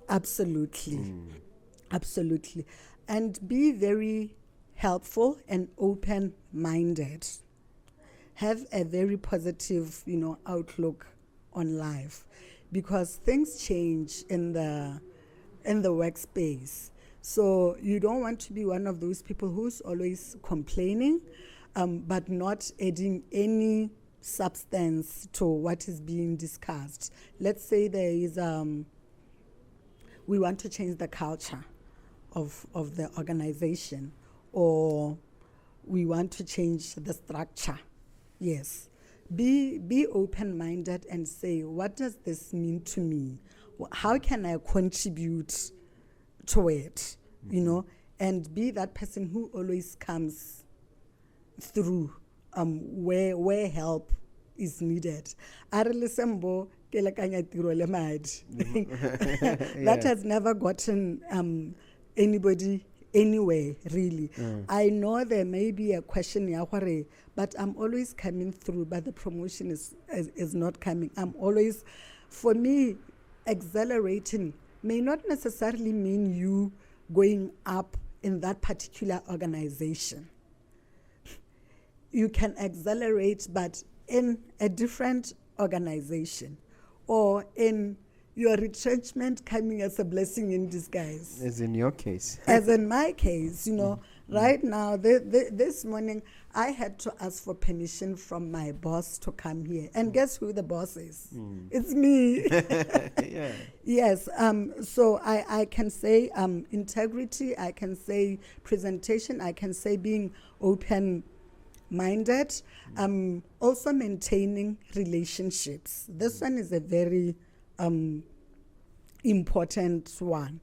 Speaker 2: Absolutely. Absolutely. And be very helpful and open-minded. have a very positive, outlook on life, because things change in the workspace. So you don't want to be one of those people who's always complaining, but not adding any substance to what is being discussed. Let's say there is, we want to change the culture of the organization, or we want to change the structure. Yes. Be open-minded and say, what does this mean to me? How can I contribute to it? And be that person who always comes through where help is needed. That has never gotten anybody anywhere, really. I know there may be a question, but I'm always coming through, but the promotion is not coming. I'm always, for me, accelerating may not necessarily mean you going up in that particular organization. You can accelerate, but in a different organization, or in your retrenchment coming as a blessing in disguise.
Speaker 1: As in your case.
Speaker 2: As in my case, right now, this morning, I had to ask for permission from my boss to come here. And guess who the boss is? It's me.
Speaker 1: Yeah.
Speaker 2: Yes. So I can say integrity, I can say presentation, I can say being open-minded, also maintaining relationships. This one is a very important one,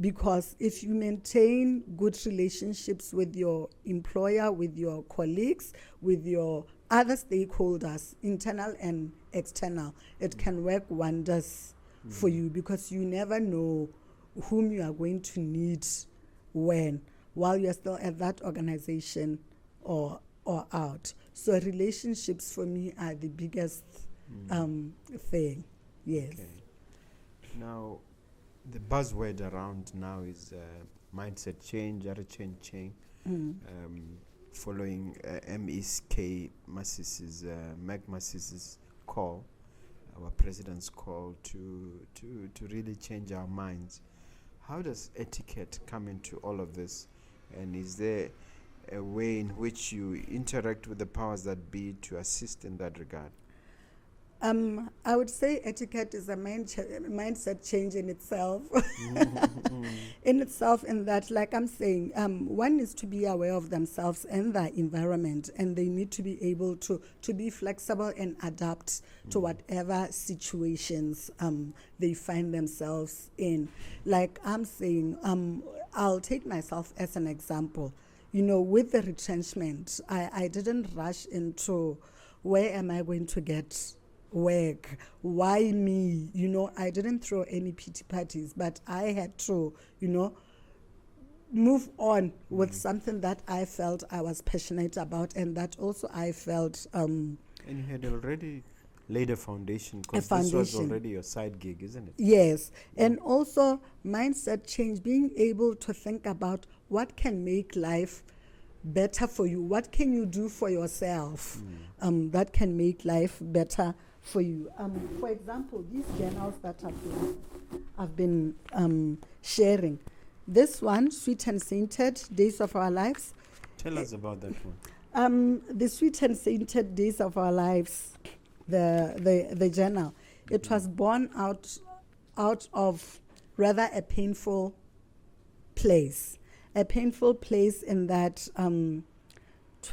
Speaker 2: because if you maintain good relationships with your employer, with your colleagues, with your other stakeholders, internal and external, it can work wonders for you, because you never know whom you are going to need when, while you're still at that organization or out. So relationships for me are the biggest thing. Yes.
Speaker 1: Okay. Now, the buzzword around now is mindset change, attitude change, following MEK Masis's, Meg Masis's call, our president's call to really change our minds. How does etiquette come into all of this? And is there a way in which you interact with the powers that be to assist in that regard?
Speaker 2: I would say etiquette is a mindset change in itself. In itself, in that, like I'm saying, one needs to be aware of themselves and their environment, and they need to be able to be flexible and adapt to whatever situations they find themselves in. Like I'm saying, I'll take myself as an example. With the retrenchment, I didn't rush into where am I going to get work, why me? I didn't throw any pity parties, but I had to, move on with something that I felt I was passionate about, and that also I felt
Speaker 1: and you had already laid a foundation, because this was already your side gig, isn't it?
Speaker 2: Yes. And also mindset change, being able to think about what can make life better for you, what can you do for yourself that can make life better for you. For example, these journals that I've been sharing. This one, Sweet and Sainted, Days of Our Lives.
Speaker 1: Tell us about that one.
Speaker 2: The Sweet and Sainted Days of Our Lives, the journal. It was born out of rather a painful place. A painful place in that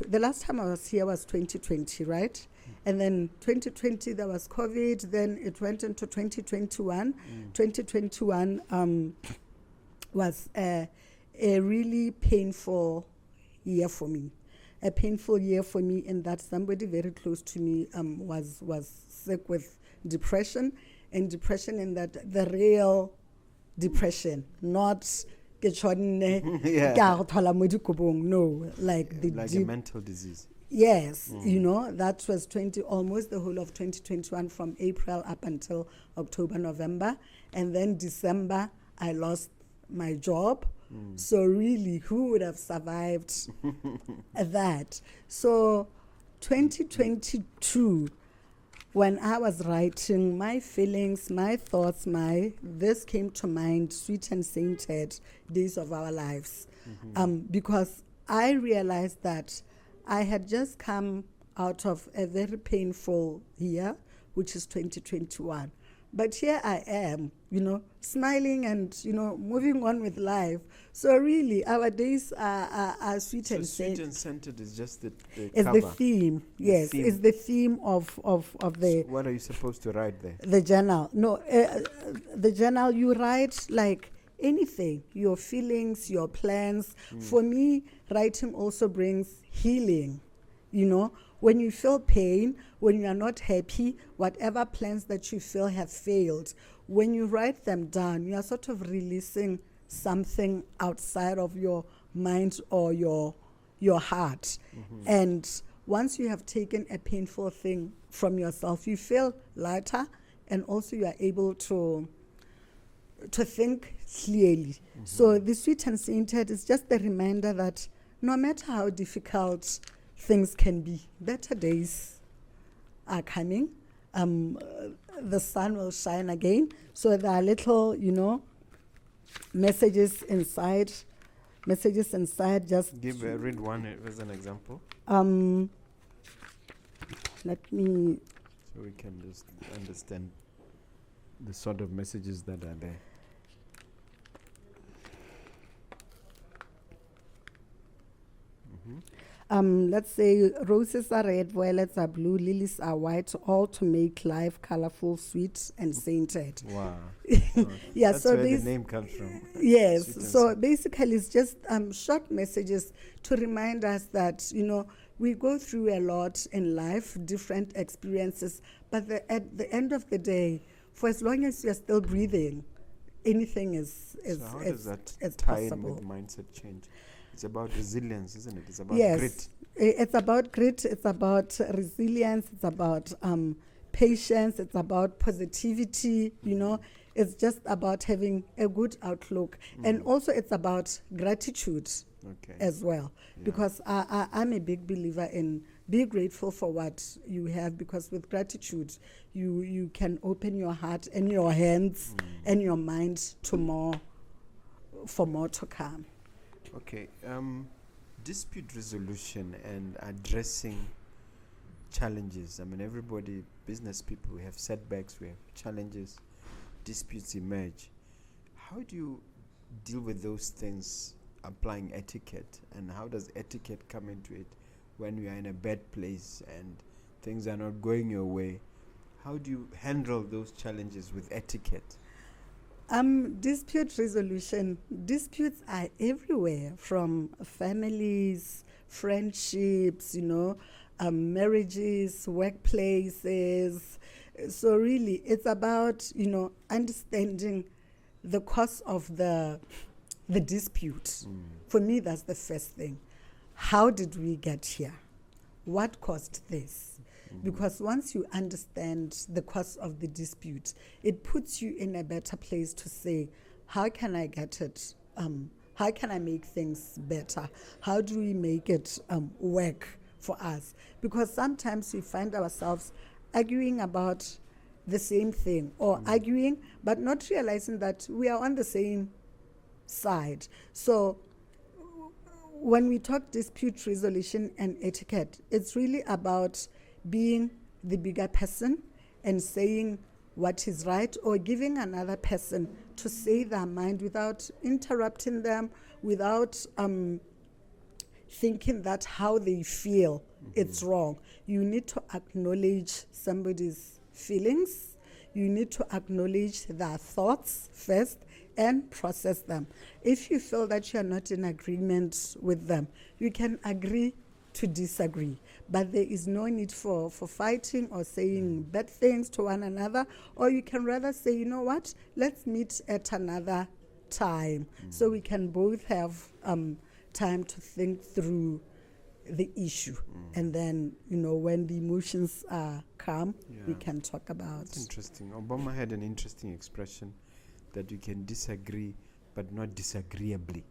Speaker 2: the last time I was here was 2020, right? And then 2020, there was COVID. Then it went into 2021. 2021 was a really painful year for me. A painful year for me in that somebody very close to me was sick with depression. And depression in that the real depression, not no, like the
Speaker 1: like a mental disease.
Speaker 2: Yes, that was almost the whole of 2021, from April up until October, November. And then December, I lost my job. So really, who would have survived that? So 2022, when I was writing my feelings, my thoughts, this came to mind, Sweet and Sainted Days of Our Lives. Because I realized that I had just come out of a very painful year, which is 2021. But here I am, smiling and, moving on with life. So really, our days are sweet and
Speaker 1: sweet
Speaker 2: scented.
Speaker 1: and scented is just the
Speaker 2: It's
Speaker 1: cover.
Speaker 2: the theme, yes.
Speaker 1: theme.
Speaker 2: It's the theme of the
Speaker 1: So what are you supposed to write there?
Speaker 2: the journal. No, the journal, you write like anything, your feelings, your plans. For me, writing also brings healing, when you feel pain, when you are not happy, whatever plans that you feel have failed, when you write them down, you are sort of releasing something outside of your mind or your heart. And once you have taken a painful thing from yourself, you feel lighter, and also you are able to think clearly. So the Sweet and Sainted is just a reminder that no matter how difficult things can be, better days are coming. The sun will shine again. So there are little, messages inside. Just
Speaker 1: Read one as an example,
Speaker 2: let me.
Speaker 1: so we can just understand the sort of messages that are there.
Speaker 2: Let's say roses are red, violets are blue, lilies are white, all to make life colorful, sweet, and sainted.
Speaker 1: Wow.
Speaker 2: Yeah,
Speaker 1: That's
Speaker 2: so
Speaker 1: where the
Speaker 2: this,
Speaker 1: name comes from.
Speaker 2: yes,
Speaker 1: Sweet and
Speaker 2: so
Speaker 1: sweet.
Speaker 2: basically it's just short messages to remind us that, we go through a lot in life, different experiences, but at the end of the day, for as long as you're still breathing, anything is
Speaker 1: So how does that
Speaker 2: is
Speaker 1: tie in
Speaker 2: possible.
Speaker 1: with mindset change? It's about resilience, isn't it? It's about
Speaker 2: Yes,
Speaker 1: grit.
Speaker 2: It's about grit, it's about resilience, it's about patience, it's about positivity, it's just about having a good outlook. And also it's about gratitude as well, because I'm a big believer in be grateful for what you have, because with gratitude you can open your heart and your hands and your mind to for more to come.
Speaker 1: Okay, dispute resolution and addressing challenges. I mean, everybody, business people, we have setbacks, we have challenges, disputes emerge. How do you deal with those things applying etiquette, and how does etiquette come into it when you are in a bad place and things are not going your way? How do you handle those challenges with etiquette?
Speaker 2: Dispute resolution. Disputes are everywhere, from families, friendships, marriages, workplaces. So really, it's about, understanding the cause of the dispute. For me, that's the first thing. How did we get here? What caused this? Because once you understand the cause of the dispute, it puts you in a better place to say, how can I get it? How can I make things better? How do we make it work for us? Because sometimes we find ourselves arguing about the same thing, or arguing but not realizing that we are on the same side. So when we talk dispute resolution and etiquette, it's really about being the bigger person and saying what is right, or giving another person to say their mind without interrupting them, without thinking that how they feel it's wrong. You need to acknowledge somebody's feelings. You need to acknowledge their thoughts first and process them. If you feel that you are not in agreement with them, you can agree to disagree, but there is no need for fighting or saying bad things to one another. Or you can rather say, you know what, let's meet at another time, so we can both have time to think through the issue, and then when the emotions are calm, we can talk about.
Speaker 1: That's interesting. Obama had an interesting expression that you can disagree but not disagreeably.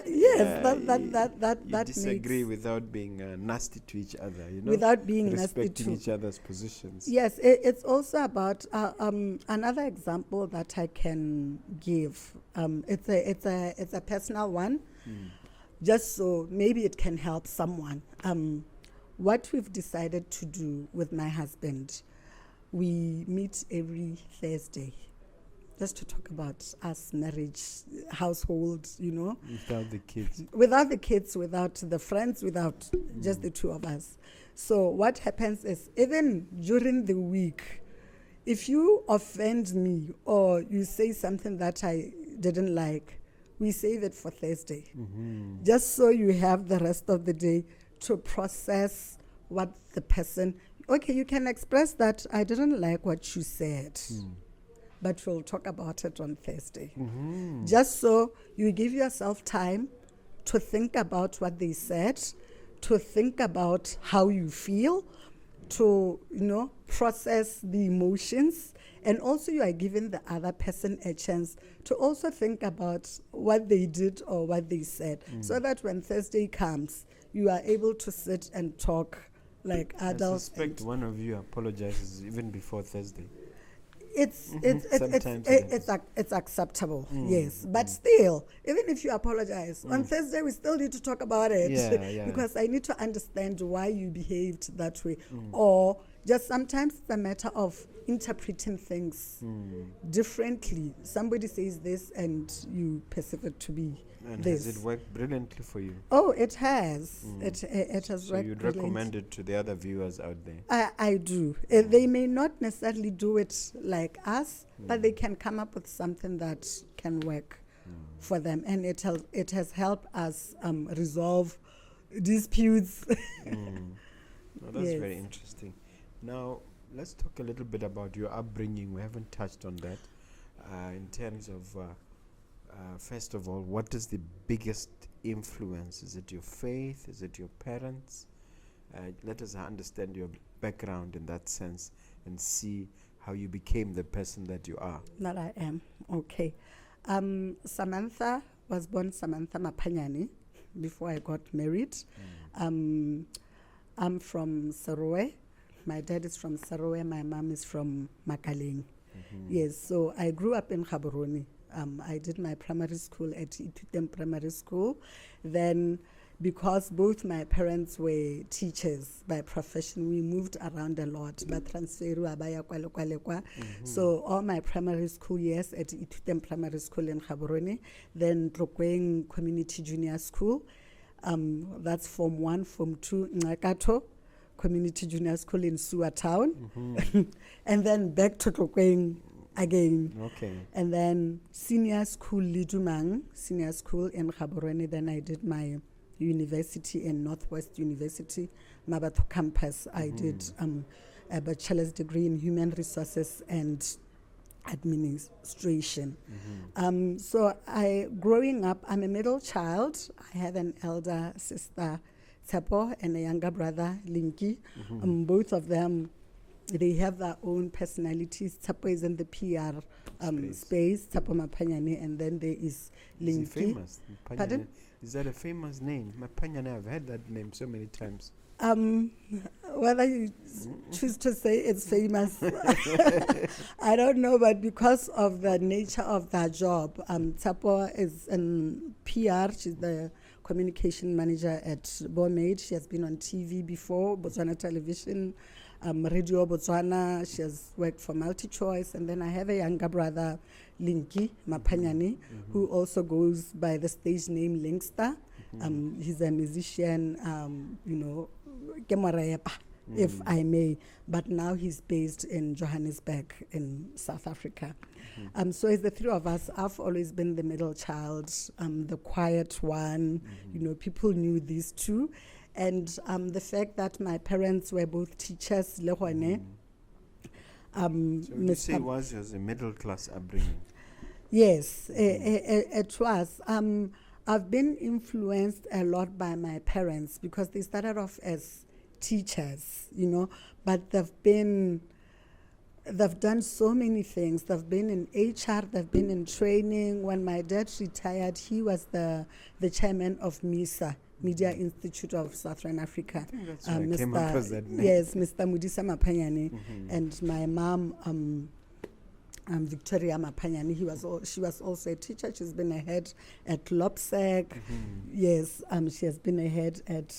Speaker 1: You disagree without being nasty to each other,
Speaker 2: without being
Speaker 1: respecting each other's positions.
Speaker 2: Yes, it's also about another example that I can give. It's a personal one, just so maybe it can help someone. What we've decided to do with my husband, we meet every Thursday, just to talk about us, marriage, household,
Speaker 1: Without the kids.
Speaker 2: Without the kids, without the friends, without just the two of us. So what happens is, even during the week, if you offend me or you say something that I didn't like, we save it for Thursday. Just so you have the rest of the day to process what the person, okay, you can express that I didn't like what you said, but we'll talk about it on Thursday. Just so you give yourself time to think about what they said, to think about how you feel, to, process the emotions. And also you are giving the other person a chance to also think about what they did or what they said, so that when Thursday comes, you are able to sit and talk like adults.
Speaker 1: I suspect one of you apologizes even before Thursday.
Speaker 2: It's acceptable, yes. But still, even if you apologize, on Thursday we still need to talk about it. Because I need to understand why you behaved that way. Or just sometimes it's a matter of interpreting things differently. Somebody says this and you perceive it to be
Speaker 1: and
Speaker 2: this.
Speaker 1: Has it worked brilliantly for you?
Speaker 2: Oh, it has. It has
Speaker 1: so
Speaker 2: worked. So
Speaker 1: you'd recommend it to the other viewers out there?
Speaker 2: I do. They may not necessarily do it like us, but they can come up with something that can work for them. And it has helped us resolve disputes.
Speaker 1: Well, that's very interesting. Now, let's talk a little bit about your upbringing. We haven't touched on that in terms of, first of all, what is the biggest influence? Is it your faith? Is it your parents? Let us understand your background in that sense and see how you became the person that you are.
Speaker 2: That I am. Okay. Samantha was born Samantha Matlhagela before I got married. I'm from Saroe. My dad is from Saroe. My mom is from Makaleng. Yes, so I grew up in Gaborone. I did my primary school at Etiquette Primary School. Then, because both my parents were teachers by profession, we moved around a lot. So all my primary school years at Etiquette Primary School in Gaborone, then Trokweng Community Junior School. That's Form 1, Form 2, Ngakato Community Junior School in Suwa Town. And then back to Trokweng again.
Speaker 1: Okay.
Speaker 2: And then senior school, Lidumang, senior school in Gaborone. Then I did my university in Northwest University, Mabato campus. I did a bachelor's degree in human resources and administration. So growing up, I'm a middle child. I have an elder sister, Tsepo, and a younger brother, Linky. Both of them, they have their own personalities. Tsepo is in the PR space, Tsepo Mapanyane, and then there is Linky.
Speaker 1: Is he famous?
Speaker 2: Pardon?
Speaker 1: Is that a famous name? Mapanyane, I've heard that name so many times.
Speaker 2: Whether you choose to say it's famous, I don't know, but because of the nature of that job, Tsapo is in PR. She's the communication manager at Bomade. She has been on TV before, Botswana Television, Radio Botswana. She has worked for MultiChoice. And then I have a younger brother, Linky Mapanyane, who also goes by the stage name Linkster. He's a musician, if I may, but now he's based in Johannesburg in South Africa. So as the three of us, I've always been the middle child, the quiet one. People knew these two. And the fact that my parents were both teachers, Lehone.
Speaker 1: So you say it was a middle class upbringing? Yes,
Speaker 2: it was. I've been influenced a lot by my parents because they started off as teachers, but they've been they've done so many things. They've been in HR, they've been in training. When my dad retired, he was the chairman of MISA, Media Institute of Southern Africa.
Speaker 1: I think that's why I came across that name.
Speaker 2: Yes, Mr. Mudisa Mapanyane, and my mom, Victoria Mapanyane. She was also a teacher. She's been a head at LOPSEC. Yes, she has been a head at.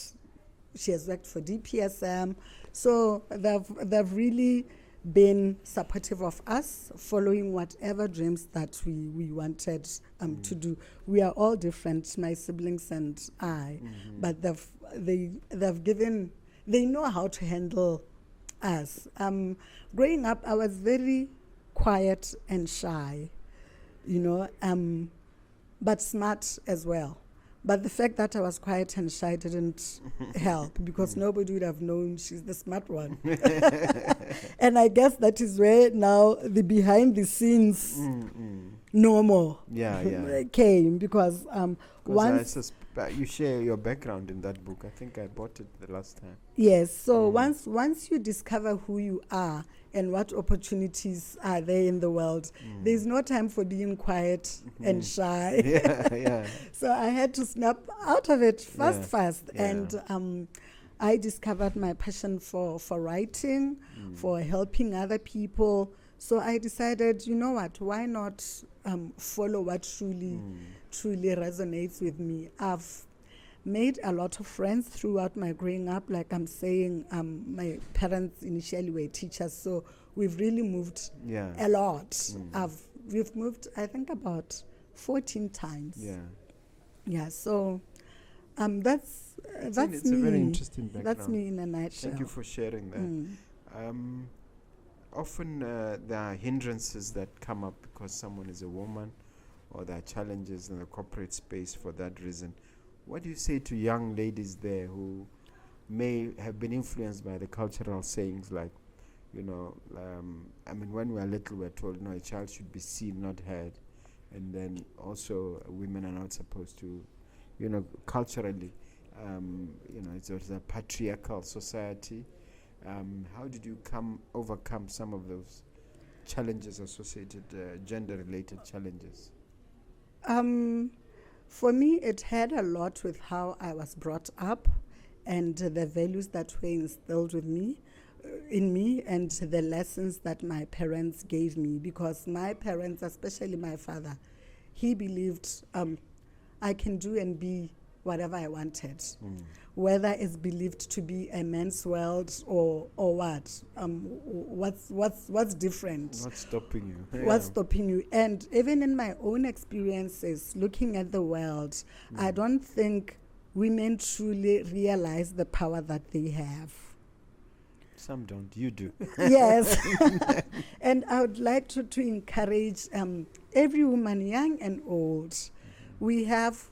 Speaker 2: She has worked for DPSM. So they've really been supportive of us, following whatever dreams that we wanted to do. We are all different, my siblings and I, but they've given. They know how to handle us. Growing up, I was very quiet and shy, but smart as well. But the fact that I was quiet and shy didn't help, because nobody would have known she's the smart one. And I guess that is where now the behind the scenes normal came, because once
Speaker 1: you share your background in that book. I think I bought it the last time.
Speaker 2: Yes, so once you discover who you are and what opportunities are there in the world, there's no time for being quiet and shy. So I had to snap out of it fast. And I discovered my passion for writing, for helping other people. So I decided, you know what, why not follow what truly resonates with me. I've made a lot of friends throughout my growing up. Like I'm saying, my parents initially were teachers, so we've really moved a lot. We've moved, I think, about 14 times. So that's
Speaker 1: it's
Speaker 2: me.
Speaker 1: A very interesting background.
Speaker 2: That's me in a nutshell.
Speaker 1: Thank you for sharing that. Often there are hindrances that come up because someone is a woman, or there are challenges in the corporate space for that reason. What do you say to young ladies there who may have been influenced by the cultural sayings like, when we were little, we were told, no, a child should be seen, not heard. And then also women are not supposed to, culturally, it's a patriarchal society. How did you overcome some of those challenges associated, gender-related challenges?
Speaker 2: For me, it had a lot with how I was brought up and the values that were instilled in me, and the lessons that my parents gave me. Because my parents, especially my father, he believed I can do and be whatever I wanted, whether it's believed to be a man's world or what. What's different?
Speaker 1: What's stopping you?
Speaker 2: What's stopping you? And even in my own experiences, looking at the world, I don't think women truly realize the power that they have.
Speaker 1: Some don't. You do.
Speaker 2: Yes. And I would like to encourage every woman, young and old. We have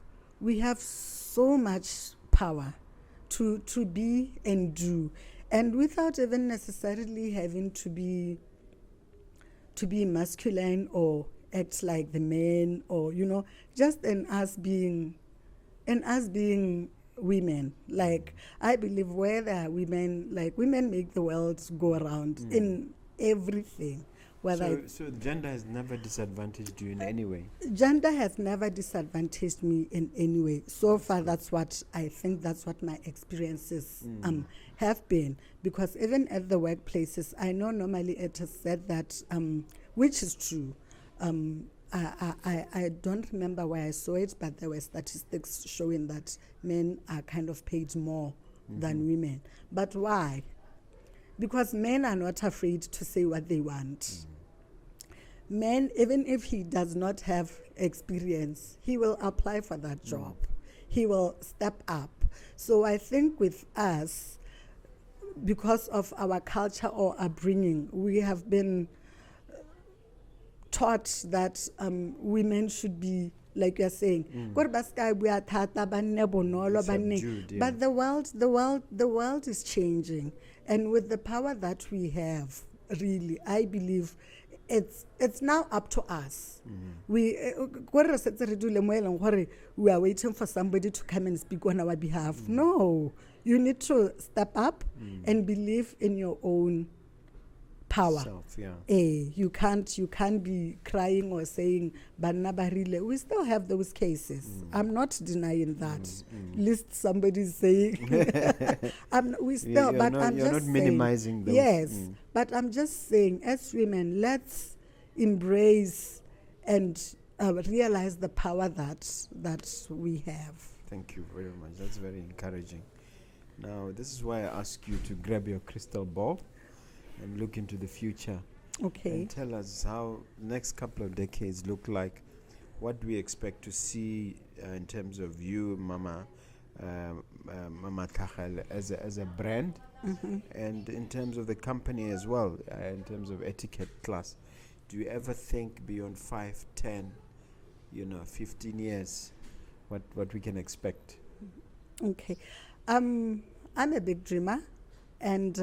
Speaker 2: so much power to be and do, and without even necessarily having to be masculine or act like the men, or just in us being women. Like, I believe where there are women, like, women make the world go around in everything.
Speaker 1: So gender has never disadvantaged you in any way?
Speaker 2: Gender has never disadvantaged me in any way. So far, that's what I think, that's what my experiences have been. Because even at the workplaces, I know normally it is said that, which is true, I don't remember where I saw it, but there were statistics showing that men are kind of paid more than women. But why? Because men are not afraid to say what they want. Men, even if he does not have experience, he will apply for that job. He will step up. So I think with us, because of our culture or upbringing, we have been taught that women should be, like you're saying, but the world is changing, and with the power that we have, really, I believe it's now up to us. We are waiting for somebody to come and speak on our behalf. No, you need to step up and believe in your own power.
Speaker 1: Self, yeah.
Speaker 2: You can't be crying or saying banna barile. We still have those cases. I'm not denying that. Least somebody's saying we still,
Speaker 1: You're
Speaker 2: but
Speaker 1: not,
Speaker 2: I'm
Speaker 1: you're
Speaker 2: just
Speaker 1: not
Speaker 2: saying,
Speaker 1: minimizing those.
Speaker 2: yes, but I'm just saying, as women, let's embrace and realize the power that we have.
Speaker 1: Thank you very much. That's very encouraging. Now, this is why I ask you to grab your crystal ball and look into the future.
Speaker 2: Okay.
Speaker 1: And tell us how next couple of decades look like. What do we expect to see in terms of you, Mama Matlhagela, as a brand, and in terms of the company as well, in terms of Etiquette Class. Do you ever think beyond 5, 10, 15 years, what we can expect?
Speaker 2: Okay. I'm a big dreamer, and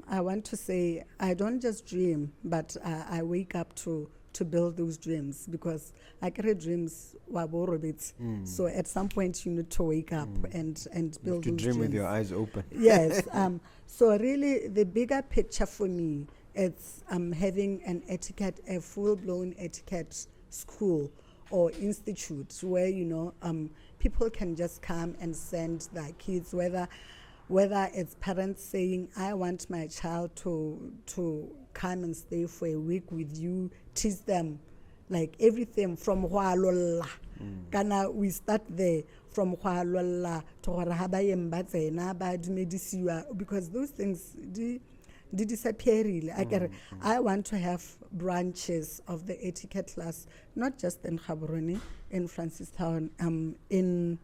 Speaker 2: I want to say I don't just dream, but I wake up to build those dreams, because I carry dreams so at some point you need to wake up and build
Speaker 1: You have to
Speaker 2: those
Speaker 1: dream
Speaker 2: dreams
Speaker 1: with your eyes open.
Speaker 2: Yes. So really, the bigger picture for me, it's having an etiquette, a full-blown etiquette school or institute where people can just come and send their kids, whether it's parents saying, I want my child to come and stay for a week with you, teach them like everything from hwalolla. Kana we start there from hwalolla to gore ha ba yeng ba tsena ba dumedisiwa, because those things di disappear. I want to have branches of the etiquette class, not just in Gaborone, in Francistown, in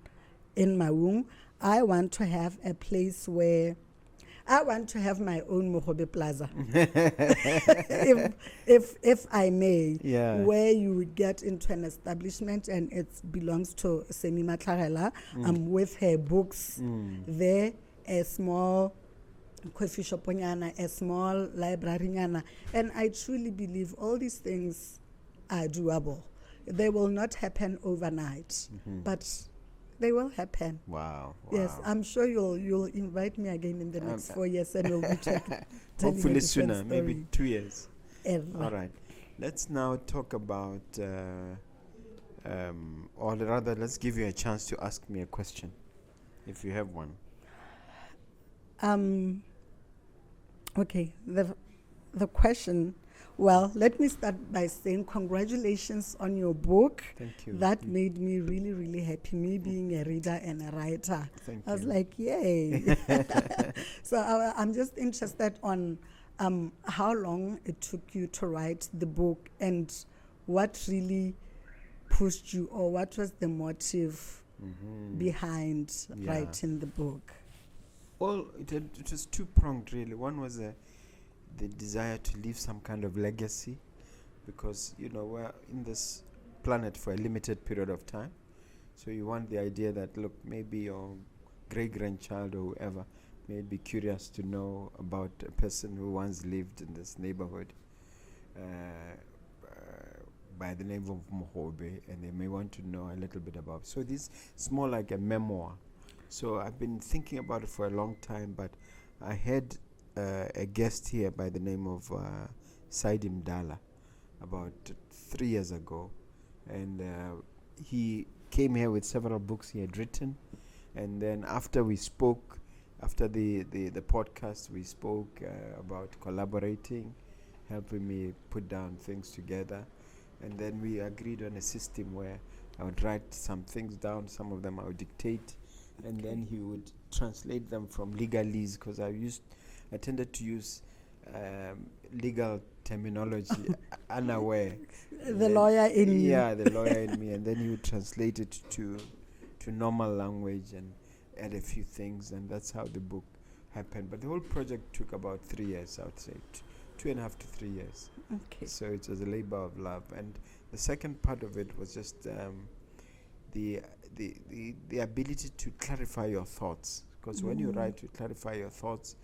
Speaker 2: Maung. I want to have a place where I want to have my own Mogobe Plaza, if I may, where you would get into an establishment and it belongs to Samantha Matlhagela, with her books there, a small coffee shop, a small library, and I truly believe all these things are doable. They will not happen overnight, but they will happen.
Speaker 1: Wow.
Speaker 2: Yes, I'm sure you'll invite me again in the next 4 years, and we'll be
Speaker 1: hopefully sooner, maybe 2 years.
Speaker 2: Ever.
Speaker 1: All right. Let's now talk about, or rather, let's give you a chance to ask me a question, if you have one.
Speaker 2: Okay. The question. Well, let me start by saying congratulations on your book.
Speaker 1: Thank you.
Speaker 2: That made me really, really happy, me being a reader and a writer.
Speaker 1: Thank
Speaker 2: I was
Speaker 1: you.
Speaker 2: like, yay. So I'm just interested on how long it took you to write the book, and what really pushed you, or what was the motive behind writing the book?
Speaker 1: Well, it was two-pronged, really. One was the desire to leave some kind of legacy, because we're in this planet for a limited period of time, so you want the idea that, look, maybe your great-grandchild or whoever may be curious to know about a person who once lived in this neighborhood by the name of Mogobe, and they may want to know a little bit about. So it's more like a memoir. So I've been thinking about it for a long time, but I had a guest here by the name of Saidi Mdala about 3 years ago, and he came here with several books he had written, and then after we spoke, after the podcast, we spoke about collaborating, helping me put down things together, and then we agreed on a system where I would write some things down, some of them I would dictate, and then he would translate them from legalese, because I tended to use legal terminology unaware.
Speaker 2: The lawyer in you.
Speaker 1: Yeah, the lawyer in me, and then he would translate it to normal language and add a few things, and that's how the book happened. But the whole project took about 3 years, I would say, 2.5 to 3 years.
Speaker 2: Okay.
Speaker 1: So it was a labor of love, and the second part of it was just the ability to clarify your thoughts, because when you write, you clarify your thoughts,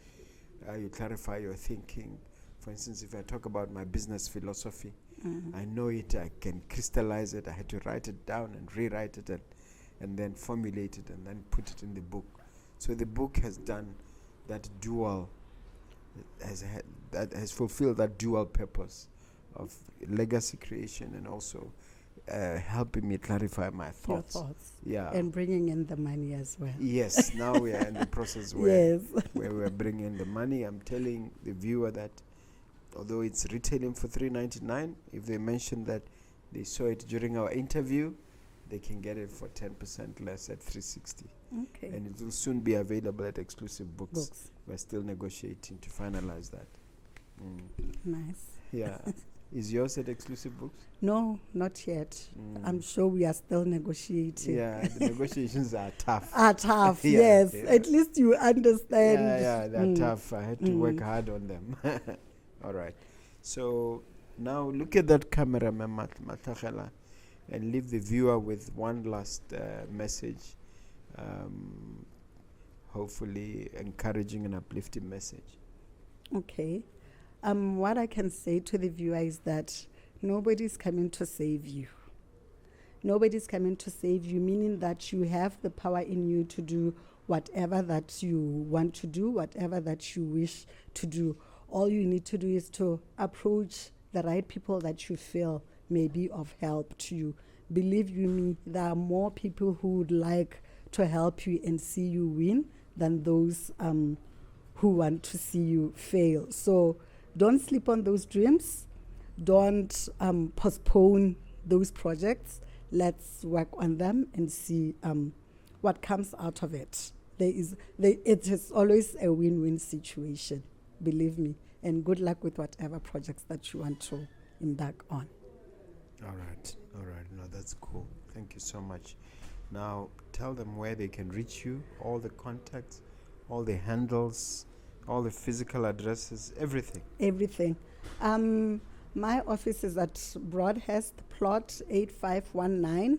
Speaker 1: you clarify your thinking. For instance, if I talk about my business philosophy, I know it, I can crystallize it. I had to write it down and rewrite it and then formulate it and then put it in the book. So the book has done that dual that has fulfilled that dual purpose of legacy creation and also helping me clarify my
Speaker 2: Your
Speaker 1: thoughts.
Speaker 2: thoughts.
Speaker 1: Yeah.
Speaker 2: And bringing in the money as well.
Speaker 1: Yes, now we are in the process where,
Speaker 2: Yes.
Speaker 1: where we're bringing in the money. I'm telling the viewer that although it's retailing for $3.99, if they mention that they saw it during our interview, they can get it for 10% less at $3.60.
Speaker 2: Okay.
Speaker 1: And it will soon be available at Exclusive Books. We're still negotiating to finalize that.
Speaker 2: Nice.
Speaker 1: Yeah. Is yours at Exclusive Books?
Speaker 2: No, not yet. I'm sure we are still negotiating.
Speaker 1: Yeah, the negotiations are tough.
Speaker 2: Are tough,
Speaker 1: Yeah,
Speaker 2: yes.
Speaker 1: yeah.
Speaker 2: At least you understand.
Speaker 1: Yeah, they're tough. I had to work hard on them. All right. So now look at that camera, Matlhagela, and leave the viewer with one last message. Hopefully encouraging and uplifting message.
Speaker 2: Okay. What I can say to the viewer is that nobody's coming to save you. Nobody's coming to save you, meaning that you have the power in you to do whatever that you want to do, whatever that you wish to do. All you need to do is to approach the right people that you feel may be of help to you. Believe you me, there are more people who would like to help you and see you win than those who want to see you fail. So don't sleep on those dreams. Don't postpone those projects. Let's work on them and see what comes out of it. It is always a win-win situation, believe me. And good luck with whatever projects that you want to embark on.
Speaker 1: All right. No, that's cool. Thank you so much. Now, tell them where they can reach you, all the contacts, all the handles, all the physical addresses, everything.
Speaker 2: Everything. My office is at Broadhurst, plot 8519.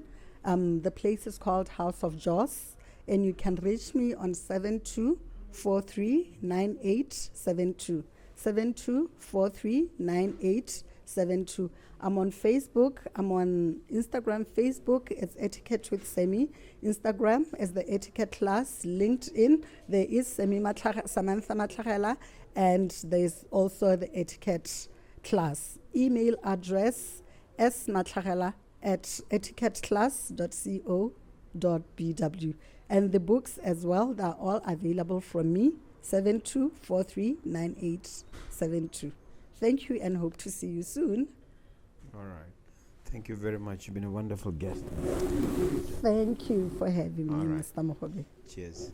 Speaker 2: The place is called House of Joss, and you can reach me on 72439872. 72439872. I'm on Facebook. I'm on Instagram. Facebook, it's Etiquette with Semi. Instagram is the Etiquette Class. LinkedIn, there is Samantha Matlhagela, and there's also the Etiquette Class. Email address smatlhagela@etiquetteclass.co.bw. And the books as well, they're all available from me. 72439872. Thank you and hope to see you soon.
Speaker 1: All right. Thank you very much. You've been a wonderful guest.
Speaker 2: Thank you for having
Speaker 1: All
Speaker 2: me,
Speaker 1: right.
Speaker 2: Mr. Mogobe.
Speaker 1: Cheers.